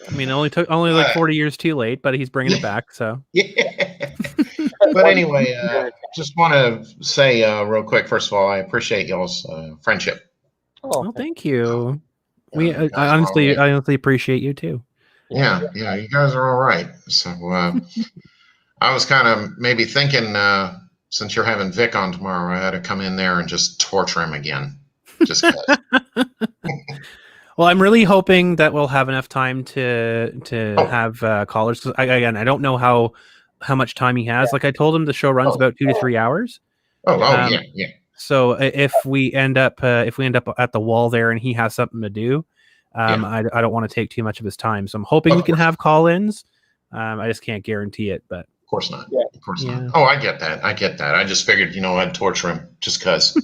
I mean, only like 40 years too late, but he's bringing it back. So yeah. But anyway, just want to say real quick. First of all, I appreciate y'all's friendship. Oh, thank you. I honestly appreciate you too. Yeah, you guys are all right. So I was kind of maybe thinking, since you're having Vic on tomorrow, I had to come in there and just torture him again. Just 'cause. Well, I'm really hoping that we'll have enough time to have callers. I don't know how much time he has. Like I told him, the show runs about 2 to 3 hours. Yeah. So if we end up at the wall there and he has something to do, I don't want to take too much of his time. So I'm hoping we can have call-ins. I just can't guarantee it, but of course not. Yeah. Of course not. Oh, I get that. I just figured, I'd torture him just because.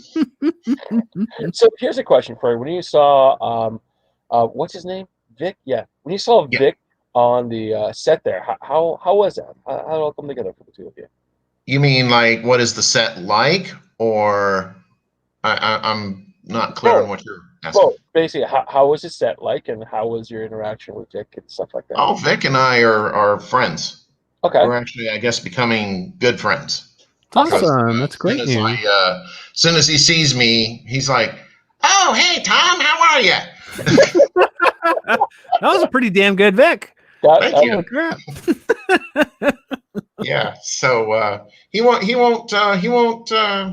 So here's a question for you. When you saw what's his name? Vic? Yeah. When you saw Vic on the set there, how was that? How did it all come together for the two of you? You mean like what is the set like, or I'm not clear on what you're asking. Well, basically, how was the set like, and how was your interaction with Vic and stuff like that? Oh, Vic and I are friends. Okay. We're actually, I guess, becoming good friends. Awesome. That's great news. As soon as he sees me, he's like, "Oh, hey, Tom, how are you?" That was a pretty damn good Vic. Thank you. Crap. Yeah. So he won't.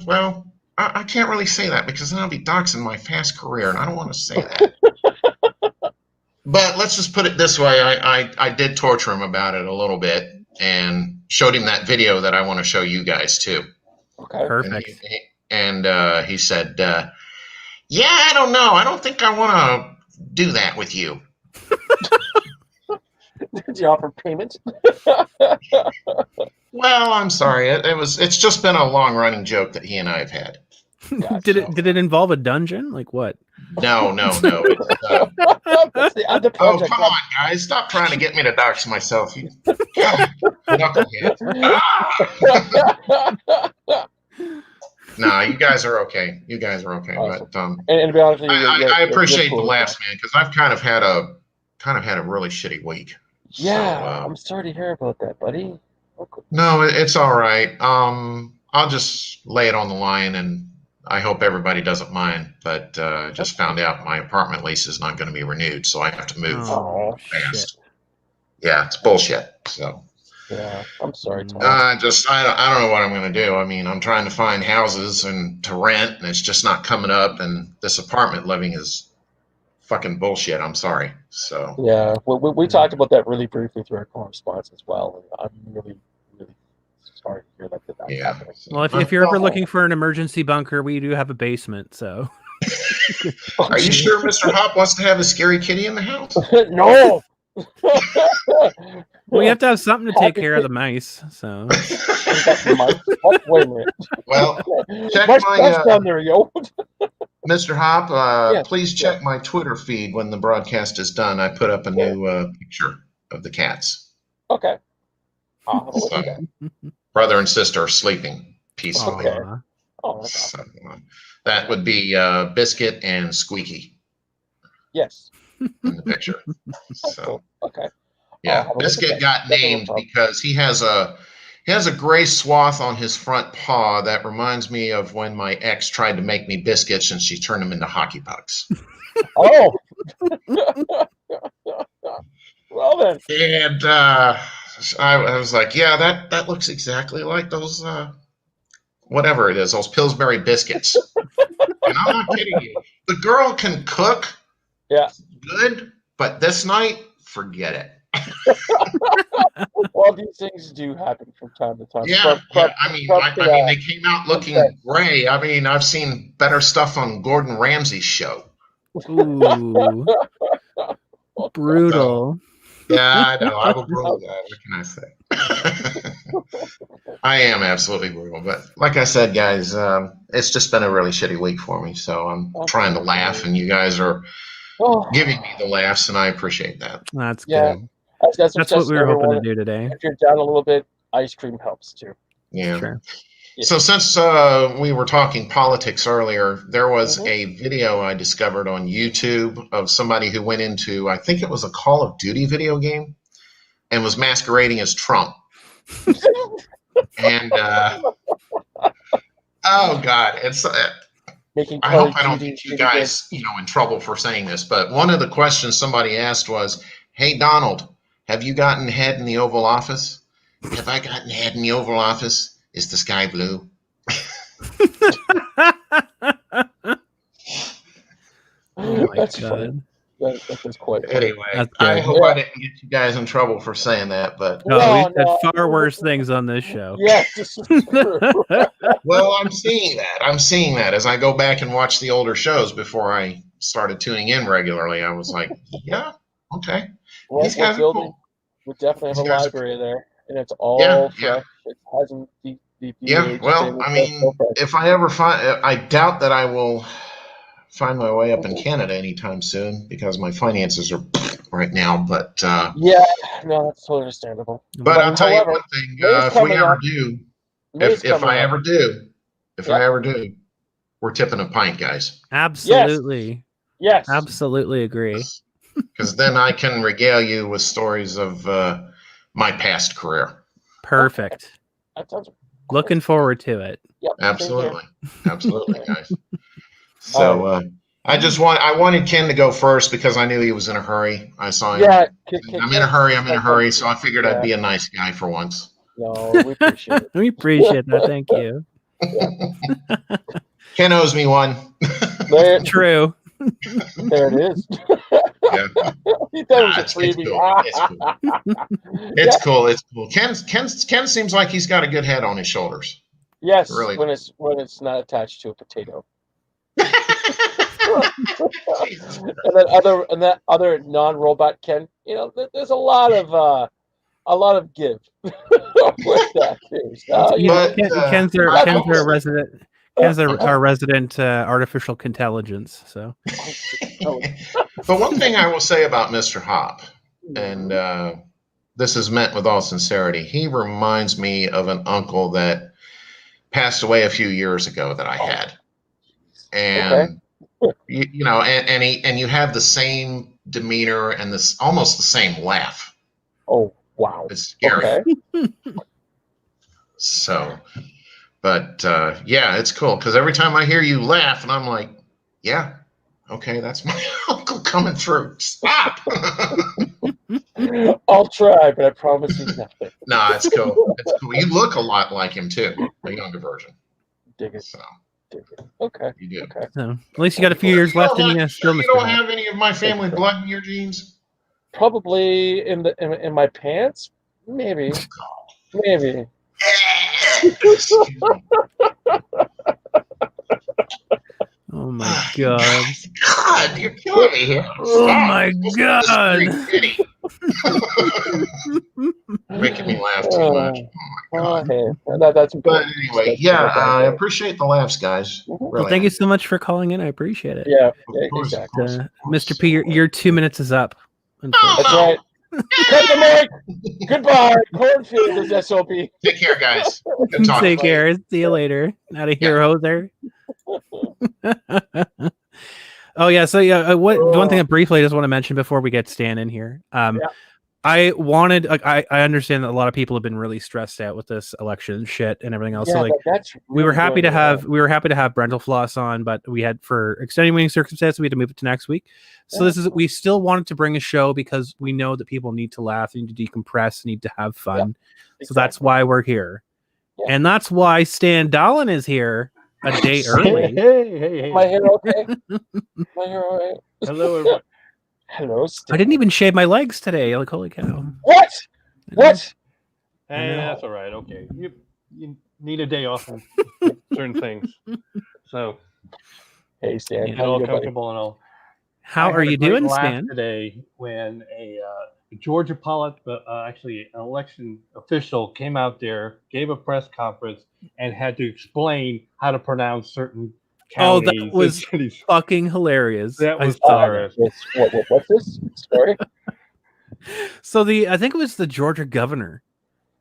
Well, I I can't really say that because then I'll be doxing my fast career, and I don't want to say that. But let's just put it this way: I did torture him about it a little bit, and showed him that video that I want to show you guys too. Okay. Perfect. And he said, "Yeah, I don't know. I don't think I want to do that with you." Did you offer payment? Well, I'm sorry. It's just been a long running joke that he and I have had. Did it involve a dungeon? Like what? No. That's the other Oh, project. come on, guys. Stop trying to get me to dox myself. You knucklehead. No, you guys are okay. You guys are okay. Awesome. But And to be honest with you, I appreciate cool the with laughs, that. man, because I've kind of had a really shitty week. Yeah, So, I'm sorry to hear about that, buddy. Okay. no, it's all right. I'll just lay it on the line, and I hope everybody doesn't mind. But I just found out my apartment lease is not going to be renewed, so I have to move Oh, fast. shit. Yeah, it's bullshit. So yeah, I'm sorry, Tom. I don't know what I'm going to do. I mean, I'm trying to find houses and to rent, and it's just not coming up. And this apartment living is fucking bullshit. I'm sorry. So Yeah, we talked about that really briefly through our correspondence as well. And I'm really, really sorry to hear that that's yeah. happening. Well, if you're ever looking for an emergency bunker, we do have a basement. So, Are you sure Mr. Hop wants to have a scary kitty in the house? No. we have to have something to take care of the mice. So, Wait a minute. Well, check Much my down there, yo. Mr. Hop. Yes, Please check my Twitter feed when the broadcast is done. I put up a new picture of the cats. Okay. I'll have a look at that. Brother and sister are sleeping peacefully. Okay. aw. Oh, that's So, awesome. that would be Biscuit and Squeaky Yes. in the picture. That's So cool. Okay. yeah, have a look at Biscuit that. got Definitely named will. because he has a gray swath on his front paw that reminds me of when my ex tried to make me biscuits and she turned them into hockey pucks. Oh. Well then. And I was like, yeah, that looks exactly like those whatever it is, those Pillsbury biscuits. And I'm not kidding you. The girl can cook. Yeah. Good, but this night, forget it. Well, these things do happen from time to time. Yeah, I mean, they came out looking gray. I mean, I've seen better stuff on Gordon Ramsay's show. Ooh, brutal. Yeah, I know. I'm a brutal guy. What can I say? I am absolutely brutal. But like I said, guys, it's just been a really shitty week for me. So I'm trying to laugh, and you guys are giving me the laughs, and I appreciate that. That's Yeah. good. That's What we were hoping to do today. If you're down a little bit, ice cream helps too. Yeah. Sure. Yeah. So since we were talking politics earlier, there was a video I discovered on YouTube of somebody who went into, I think it was a Call of Duty video game, and was masquerading as Trump. And oh God, it's. I hope I don't get you guys, in trouble for saying this, but one of the questions somebody asked was, "Hey Donald, have you gotten head in the Oval Office? Have I gotten head in the Oval Office? Is the sky blue?" Oh my That's God. funny. That is quite funny. Anyway, I hope I didn't get you guys in trouble for saying that, but No, we've said far worse things on this show. Yes, this is true. well, I'm seeing that. I'm seeing that as I go back and watch the older shows before I started tuning in regularly. I was like, yeah, okay. Well, These guys are cool. We definitely have These a guys are library there, and it's all fresh. Yeah. It hasn't Yeah, well, I mean, if I ever I doubt that I will find my way up in Canada anytime soon because my finances are right now. But yeah, no, that's totally understandable. But I'll tell you one thing: if we ever do, if I ever do, we're tipping a pint, guys. Absolutely. Yes. Absolutely agree. Because then I can regale you with stories of my past career. Perfect. That sounds cool. Looking forward to it. Yep, absolutely, guys. So I wanted Ken to go first because I knew he was in a hurry. I saw him. Yeah, I'm in a hurry. So I figured I'd be a nice guy for once. No, we appreciate it. We appreciate that. Thank you. Ken owes me one. There, True. there it is. Yeah. He thought it was a It's freebie. cool. It's cool. It's cool. Ken seems like he's got a good head on his shoulders. Yes, Really. when it's not attached to a potato. And that other non-robot Ken, there's a lot of give with that too. So, Ken's our resident. Ken's our resident artificial intelligence. So, but one thing I will say about Mr. Hop, and this is meant with all sincerity, he reminds me of an uncle that passed away a few years ago that I had, and and you have the same demeanor and this almost the same laugh. Oh wow, it's scary. Okay. So, but yeah, it's cool because every time I hear you laugh, and I'm like, yeah, okay, that's my uncle coming through. Stop. I'll try, but I promise you nothing. Nah, it's cool. It's cool. You look a lot like him too, a younger version. Dig it. So. Okay. You do. Okay. So, at least you got a few years left in you. Still, you don't have any of my family blood in your genes? Probably in my pants. Maybe. Maybe. Oh my god! God, you're killing me here. Oh my god! Making me laugh too much. Oh my god. Hey. That's but anyway, yeah, I appreciate the laughs, guys. Really. Well, thank you so much for calling in. I appreciate it. Yeah, exactly. Mr. P, your 2 minutes is up. That's right. Cut the mic. Goodbye. Cornfield is SOB. Take care, guys. Take care. See you later. Out of here, hoser. Oh yeah. So yeah, one thing I briefly just want to mention before we get Stan in here. I wanted, I understand that a lot of people have been really stressed out with this election shit and everything else. Yeah, so that's we were happy to have Brental Floss on, but we had, for extenuating circumstances, we had to move it to next week. So we still wanted to bring a show because we know that people need to laugh, need to decompress, need to have fun. Yeah, exactly. So that's why we're here. Yeah. And that's why Stan Dolan is here a day early. Hey. My hair okay? My hair all right? Hello, everyone. Hello, Stan. I didn't even shave my legs today. Like, holy cow. What? What? Hey, that's all right. Okay. You need a day off from certain things. So, hey, Stan. Get all comfortable and all. How are you doing, Stan? Today, when a Georgia actually an election official came out there, gave a press conference, and had to explain how to pronounce certain counties. Oh, that was fucking hilarious. That was hilarious. What's this story? So I think it was the Georgia governor.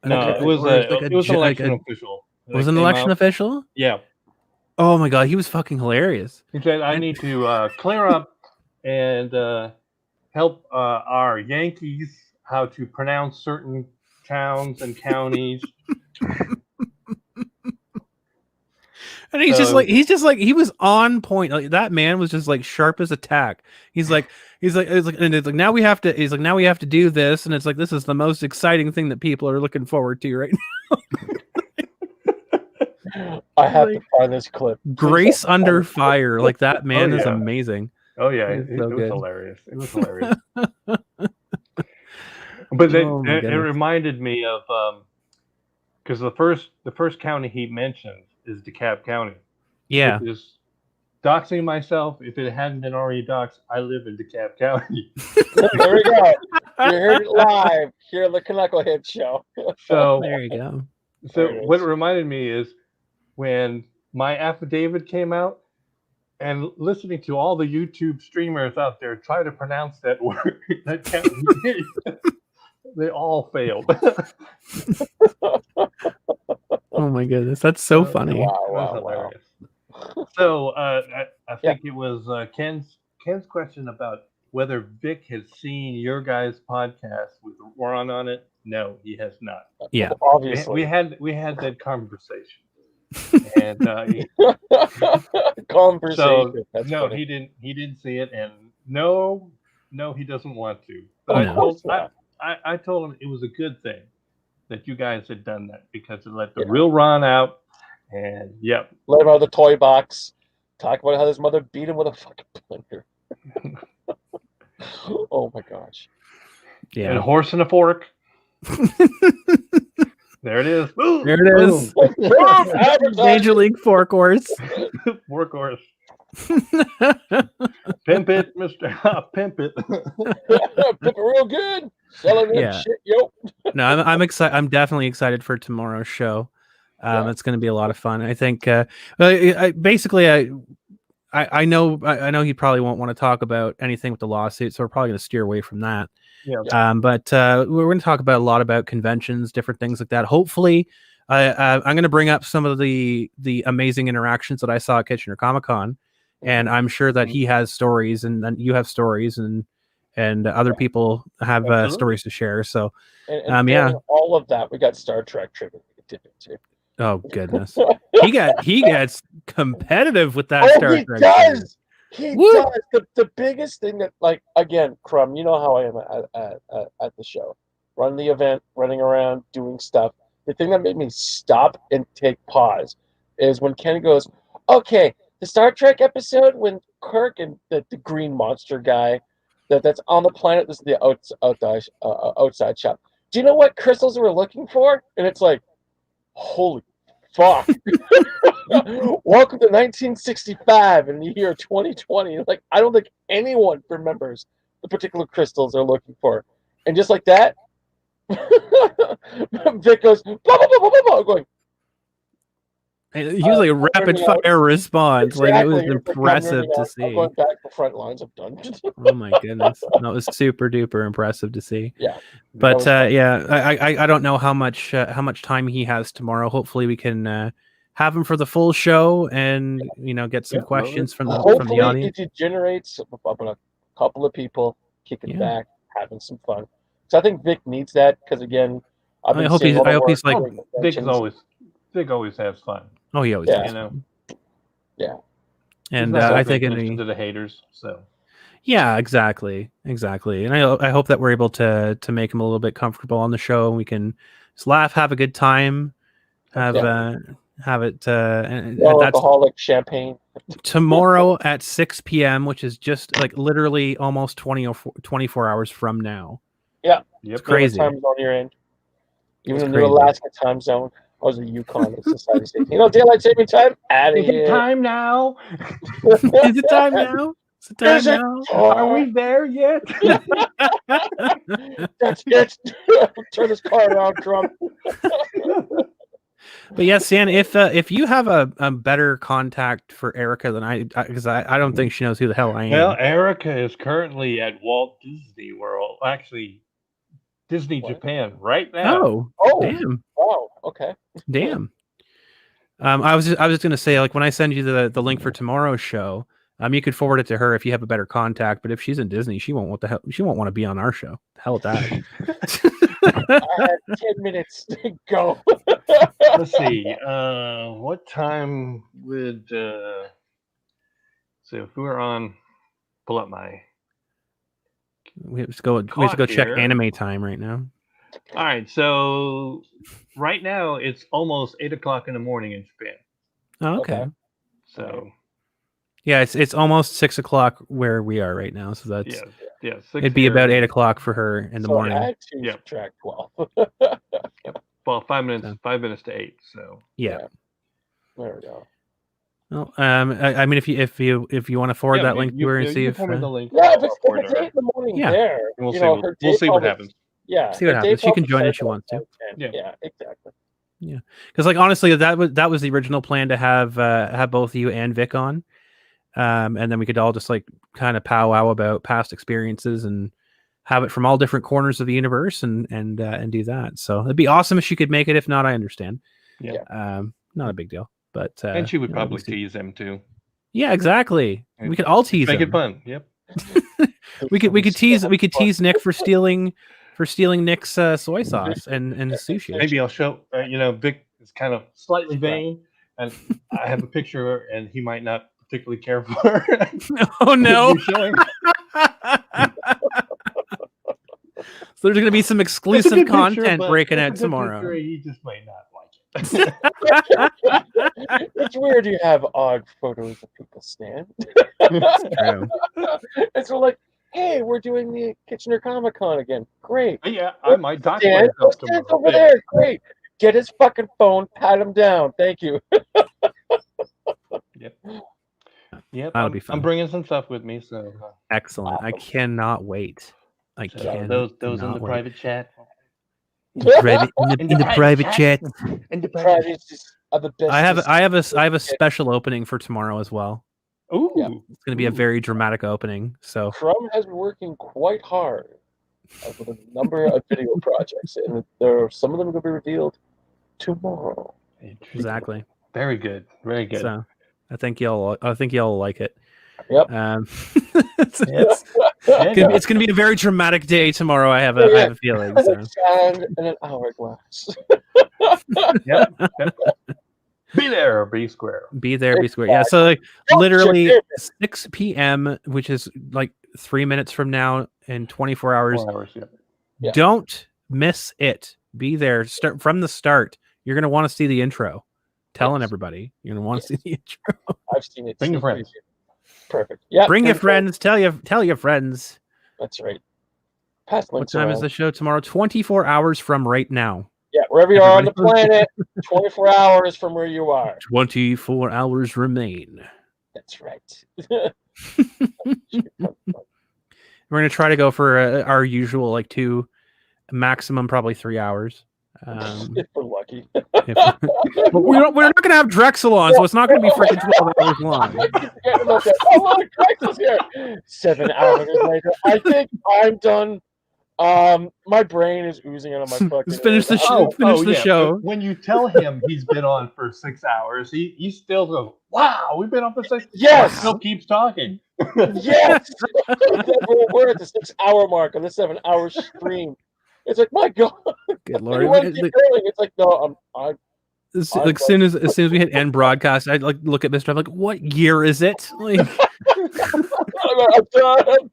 No, it was an election official. It was an election official? Yeah. Oh my god, he was fucking hilarious. He said, I need to clear up and help our Yankees how to pronounce certain towns and counties. And he's just like he was on point. Like, that man was just like sharp as a tack. He's like now we have to do this, and it's like this is the most exciting thing that people are looking forward to right now. I have to find this clip. Grace under fire, like that man is amazing. Oh yeah, it was hilarious. It was hilarious. But it reminded me of because the first county he mentioned is DeKalb County. Yeah. Just doxing myself. If it hadn't been already doxed, I live in DeKalb County. There we go. You heard it live here on the Canuckleheads show. So there you go. So what it reminded me is when my affidavit came out, and listening to all the YouTube streamers out there try to pronounce that word, that county, they all failed. Oh my goodness, that's so funny. Wow. So I think it was Ken's question about whether Vic has seen your guys' podcast with Ron on it. No, he has not. Yeah, obviously. We had that conversation. And conversation. So, that's no, funny. he didn't see it, and no, he doesn't want to. But I told him it was a good thing that you guys had done that because it let the real Ron out, and let him out of the toy box. talk about how his mother beat him with a fucking blender. Oh my gosh. And a horse and a fork. There it is. Boom. There it is. Major League Fork Horse. Fork horse. Pimp it, Mr. Pimp it. Pimp it real good. Selling that shit, yo. No, I'm excited. I'm definitely excited for tomorrow's show. It's going to be a lot of fun. I think. I know he probably won't want to talk about anything with the lawsuit, so we're probably going to steer away from that. Yeah. But we're going to talk about a lot about conventions, different things like that. Hopefully, I'm going to bring up some of the amazing interactions that I saw at Kitchener Comic-Con, and I'm sure that he has stories, and then you have stories, and other people have stories to share. So, and all of that, we got Star Trek trivia we could dip into. Oh goodness, he gets competitive with that Star Trek. Does. He does. The biggest thing that, like, again, Crumb, you know how I am at the show, running the event, running around, doing stuff. The thing that made me stop and take pause is when Kenny goes, "Okay, the Star Trek episode when Kirk and the green monster guy that's on the planet. This is the outside shop. Do you know what crystals we're looking for?" And it's like, holy fuck. Welcome to 1965 in the year 2020. Like, I don't think anyone remembers the particular crystals they're looking for. And just like that, Vic goes, blah, blah, blah, blah, blah, blah, going. Usually a rapid fire response. Exactly. Like, it was impressive to see. I'm going back to the front lines of Dungeons. Oh my goodness. That was super duper impressive to see. Yeah. But I don't know how much time he has tomorrow. Hopefully we can have him for the full show and get some questions from the audience. Hopefully it degenerates about a couple of people kicking back, having some fun. So I think Vic needs that because, again, I hope he's like Vic always has fun. Oh, he always does. Yeah. And I think to the haters. So. Yeah, exactly. And I hope that we're able to make him a little bit comfortable on the show, and we can just laugh, have a good time, have it. And that's alcoholic champagne tomorrow at 6 p.m., which is just like literally almost 24 hours from now. Yeah, it's crazy. Time zone you're in, even in the Alaska time zone. I was a Yukon Society State. Daylight saving time. Is it time now? Is it time now? Is it time now? Are we there yet? That's it. Turn this car around, Trump. But yes, San, if you have a better contact for Erica than I, because I don't think she knows who the hell I am. Well, Erica is currently at Walt Disney World, actually Disney Japan right now. Oh, damn. Oh, okay. Damn. I was just gonna say, like, when I send you the link for tomorrow's show, you could forward it to her if you have a better contact. But if she's in Disney, she won't want to be on our show. The hell with that. I had 10 minutes to go. Let's see. What time would so if we were on, pull up my. We have to go check anime time right now. All right, so right now it's almost 8:00 in the morning in Japan. Oh, okay. So yeah, it's almost 6:00 where we are right now. So that's it'd be here. about 8:00 for her in the morning. I had to track 12. Well, 5 minutes to 8. So there we go. Well, I mean, if you want to forward that link to her and see if if it's 8 in the morning there, we'll see what happens. Yeah, see what happens. She can join if she wants to. Yeah, exactly. Yeah, because like honestly, that was the original plan to have both you and Vic on, and then we could all just like kind of powwow about past experiences and have it from all different corners of the universe and do that. So it'd be awesome if she could make it. If not, I understand. Yeah, not a big deal. But and she would probably tease him too. Yeah, exactly. We could all tease make him. it fun. Yep. we could tease Nick for stealing Nick's soy sauce and sushi. Maybe I'll show. Vic is kind of slightly vain, and I have a picture, and he might not particularly care for. Oh no! So there's going to be some exclusive content breaking out tomorrow. He just might not like it. It's weird you have odd photos of people stand. True. And so like, hey, we're doing the Kitchener Comic Con again. Great. Yeah, I might dock Stan, myself Stan's tomorrow. over there. Great. Get his fucking phone, pat him down. Thank you. Yep, That'll be fun. I'm bringing some stuff with me, so Excellent. I cannot wait. I so can. those in the private chat. In the private chat. In the private. Are the best. I have a special opening for tomorrow as well. Ooh. Yeah. It's going to be a very dramatic opening. So Crumb has been working quite hard with a number of video projects, and there are some of them going to be revealed tomorrow. exactly. Very good. Very good. So I think y'all like it. Yep. It's going to be a very dramatic day tomorrow. I have a feeling. So. Sand and an hourglass. Yep. Be there, be square. Be there, be square. Yeah. So like literally 6 p.m., which is like 3 minutes from now in 24 hours. 4 hours, Yeah. Don't miss it. Be there. Start from the start. You're going to want to see the intro. Telling everybody you're going to want to see the intro. I've seen it. Bring your friends. Perfect. Yeah. Bring your friends. Tell your friends. That's right. Pass What links time around. is the show tomorrow? 24 hours from right now. Yeah, wherever you are on the planet, 24 hours from where you are. 24 hours remain. That's right. We're going to try to go for our usual, like 2, maximum probably 3 hours. If we're lucky. But we're not going to have Drexel on, so it's not going to be freaking 12 hours long. Oh, look, Drexel's here. 7 hours later. I think I'm done. My brain is oozing out of my fucking. Just finish the show. Show. When you tell him he's been on for 6 hours, he still goes, "Wow, we've been on for 6." Yes. Still keeps talking. Yes. We're at the 6 hour mark of the 7 hour stream. It's like, my God. Good Lord. It's like, no, as soon as we hit end broadcast, I like look at Mr. I'm like, what year is it? Like, I'm done.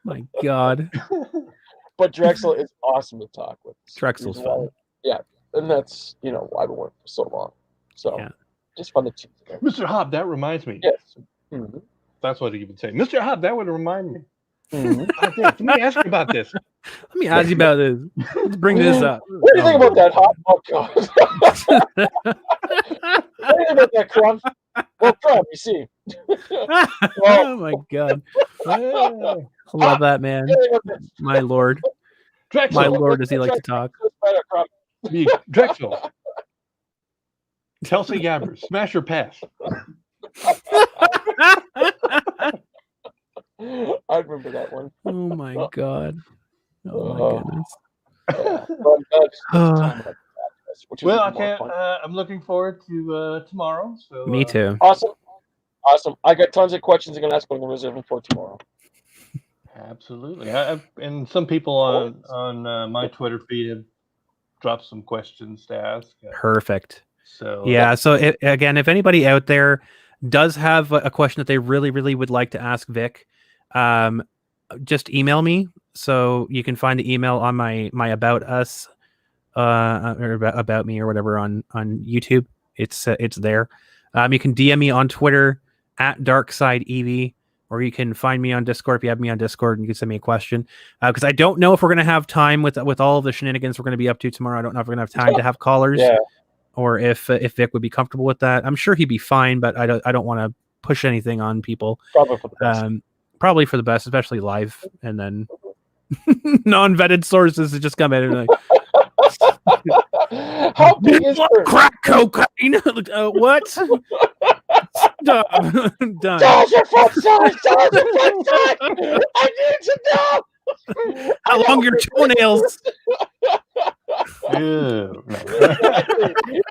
My God. But Drexel is awesome to talk with. Drexel's fun. Yeah, and that's why I've been working for so long. So just fun to teach. Mr. Hobb, that reminds me. Yes. Mm-hmm. That's what he would say. Mr. Hobb, that would remind me. Mm-hmm. Let me ask you about this. Let me ask you about this. Let's bring this up. What do you think about that, Hobb? Oh, God. What do you think about that, Crumb? Well, Crumb, you see. Oh, my God. Love that, man. My Lord. Drexel. My Lord, does he like to talk? Drexel. Kelsey Gabbers, smash or pass? I remember that one. Oh, my God. Oh, my goodness. Well, I can't. I'm looking forward to tomorrow. So me too. Awesome. I got tons of questions I'm going to ask, but I'm going to reserve them for tomorrow. Absolutely. And some people on my Twitter feed have dropped some questions to ask. Perfect. So yeah. So again, if anybody out there does have a question that they really, really would like to ask Vic, just email me. So you can find the email on my About Us, or about me or whatever on YouTube. It's there. You can DM me on Twitter at DarksideEV, or you can find me on Discord. If you have me on Discord, and you can send me a question. Because I don't know if we're going to have time with all of the shenanigans we're going to be up to tomorrow. I don't know if we're going to have time to have callers, or if Vic would be comfortable with that. I'm sure he'd be fine, but I don't want to push anything on people. Probably for the best. Probably for the best, especially live, and then non-vetted sources that just come in and like. How big is crack cocaine? What? Stop. Done. Tell your foot size! I need to know! How long your toenails?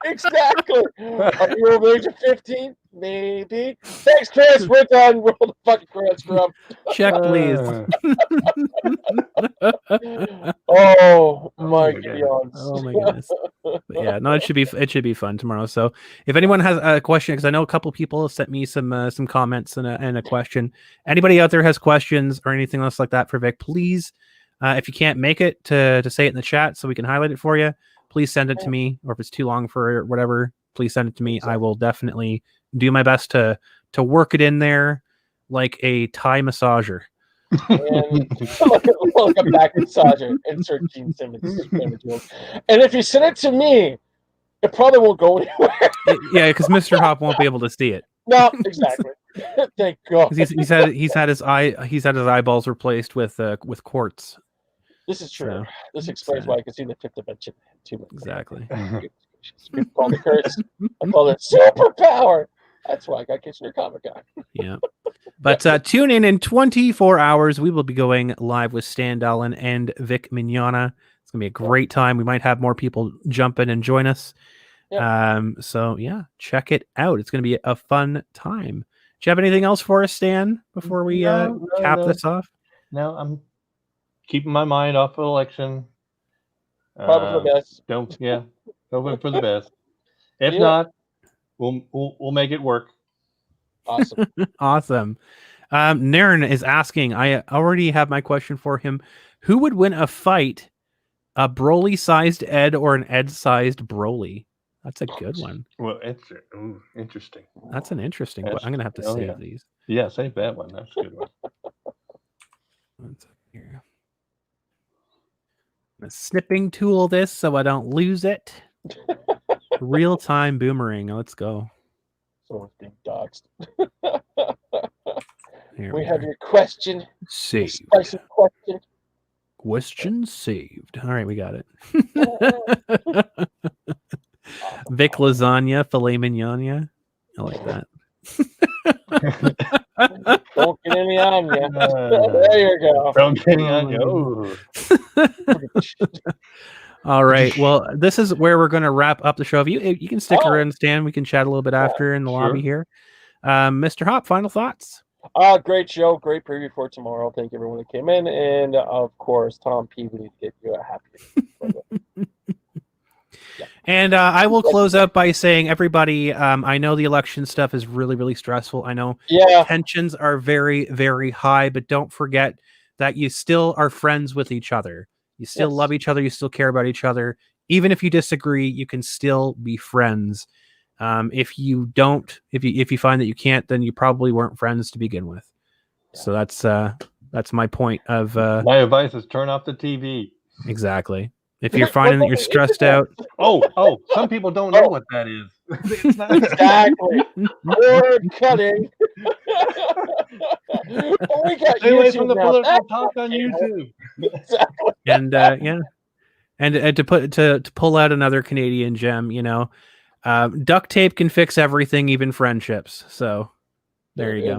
Exactly. Are you over age of 15? Maybe. Thanks, Chris. We're done. Roll the fucking credit scrub. Check, please. Oh my God. Oh my goodness. But yeah, no, it should be fun tomorrow. So if anyone has a question, because I know a couple people have sent me some comments and a question. Anybody out there has questions or anything else like that for Vic, please, if you can't make it to say it in the chat so we can highlight it for you, please send it to me. Or if it's too long for whatever, please send it to me. I will definitely do my best to work it in there like a Thai massager. And like a back massager. Insert Gene Simmons. And if you send it to me, it probably won't go anywhere. Yeah, because Mr. Hop won't be able to see it. No, exactly. Thank God. He's had his eyeballs replaced with quartz. This is true. So, this explains why I can see the fifth dimension too much. Exactly. People call it curse. I call it superpower. That's why I got Kitchener Comic Con. Yeah. But tune in 24 hours. We will be going live with Stan Dolan and Vic Mignogna. It's going to be a great time. We might have more people jump in and join us. So, yeah, check it out. It's going to be a fun time. Do you have anything else for us, Stan, before we cap this off? No, I'm keeping my mind off of election. Probably for the best. Hoping for the best. If not, we'll make it work. Awesome. Awesome. Naren is asking, I already have my question for him. Who would win a fight, a Broly-sized Ed or an Ed-sized Broly? That's a good one. Well, it's interesting. That's an interesting one. I'm going to have to save these. Yeah, save that one. That's a good one. Here. I'm snipping tool this so I don't lose it. Real-time boomerang. Let's go. Someone's being doxxed. We have your question. Saved. Spicy question. Question saved. All right, we got it. Vic lasagna, filet mignon. I like that. Don't get any on you. There you go. Don't get any on you. All right. Well, this is where we're going to wrap up the show. If you can stick around, Stan, we can chat a little bit after in the lobby here. Mr. Hop, final thoughts. Great show, great preview for tomorrow. Thank you everyone that came in, and of course, Tom P. We need to get you a happy. And I will close up by saying, everybody, I know the election stuff is really, really stressful. I know tensions are very, very high, but don't forget that you still are friends with each other. You still love each other. You still care about each other. Even if you disagree, you can still be friends. If you don't, if you find that you can't, then you probably weren't friends to begin with. So that's my point of. My advice is turn off the TV. Exactly. If you're finding that you're stressed out. Oh, some people don't know what that is. It's not exactly. Word cutting. We got stay away from the now. political talk on YouTube. Exactly. And and to pull out another Canadian gem, duct tape can fix everything, even friendships. So there you go.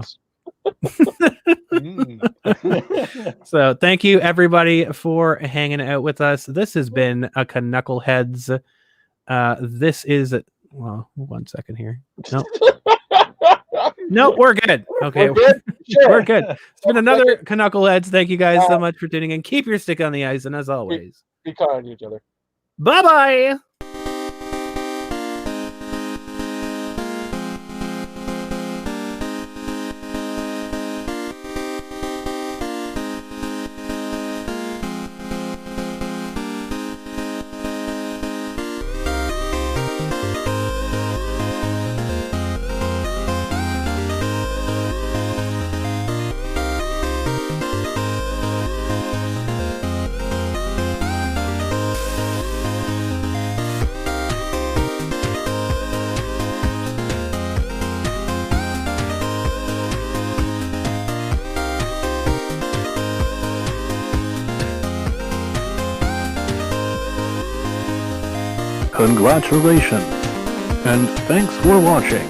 So thank you everybody for hanging out with us. This has been a Canuckleheads. This is well, 1 second here. No, we're good. Okay, we're good. Sure. We're good. It's been another Canuckleheads. Thank you guys so much for tuning in. Keep your stick on the ice, and as always, be kind to each other. Bye bye. Congratulations, and thanks for watching.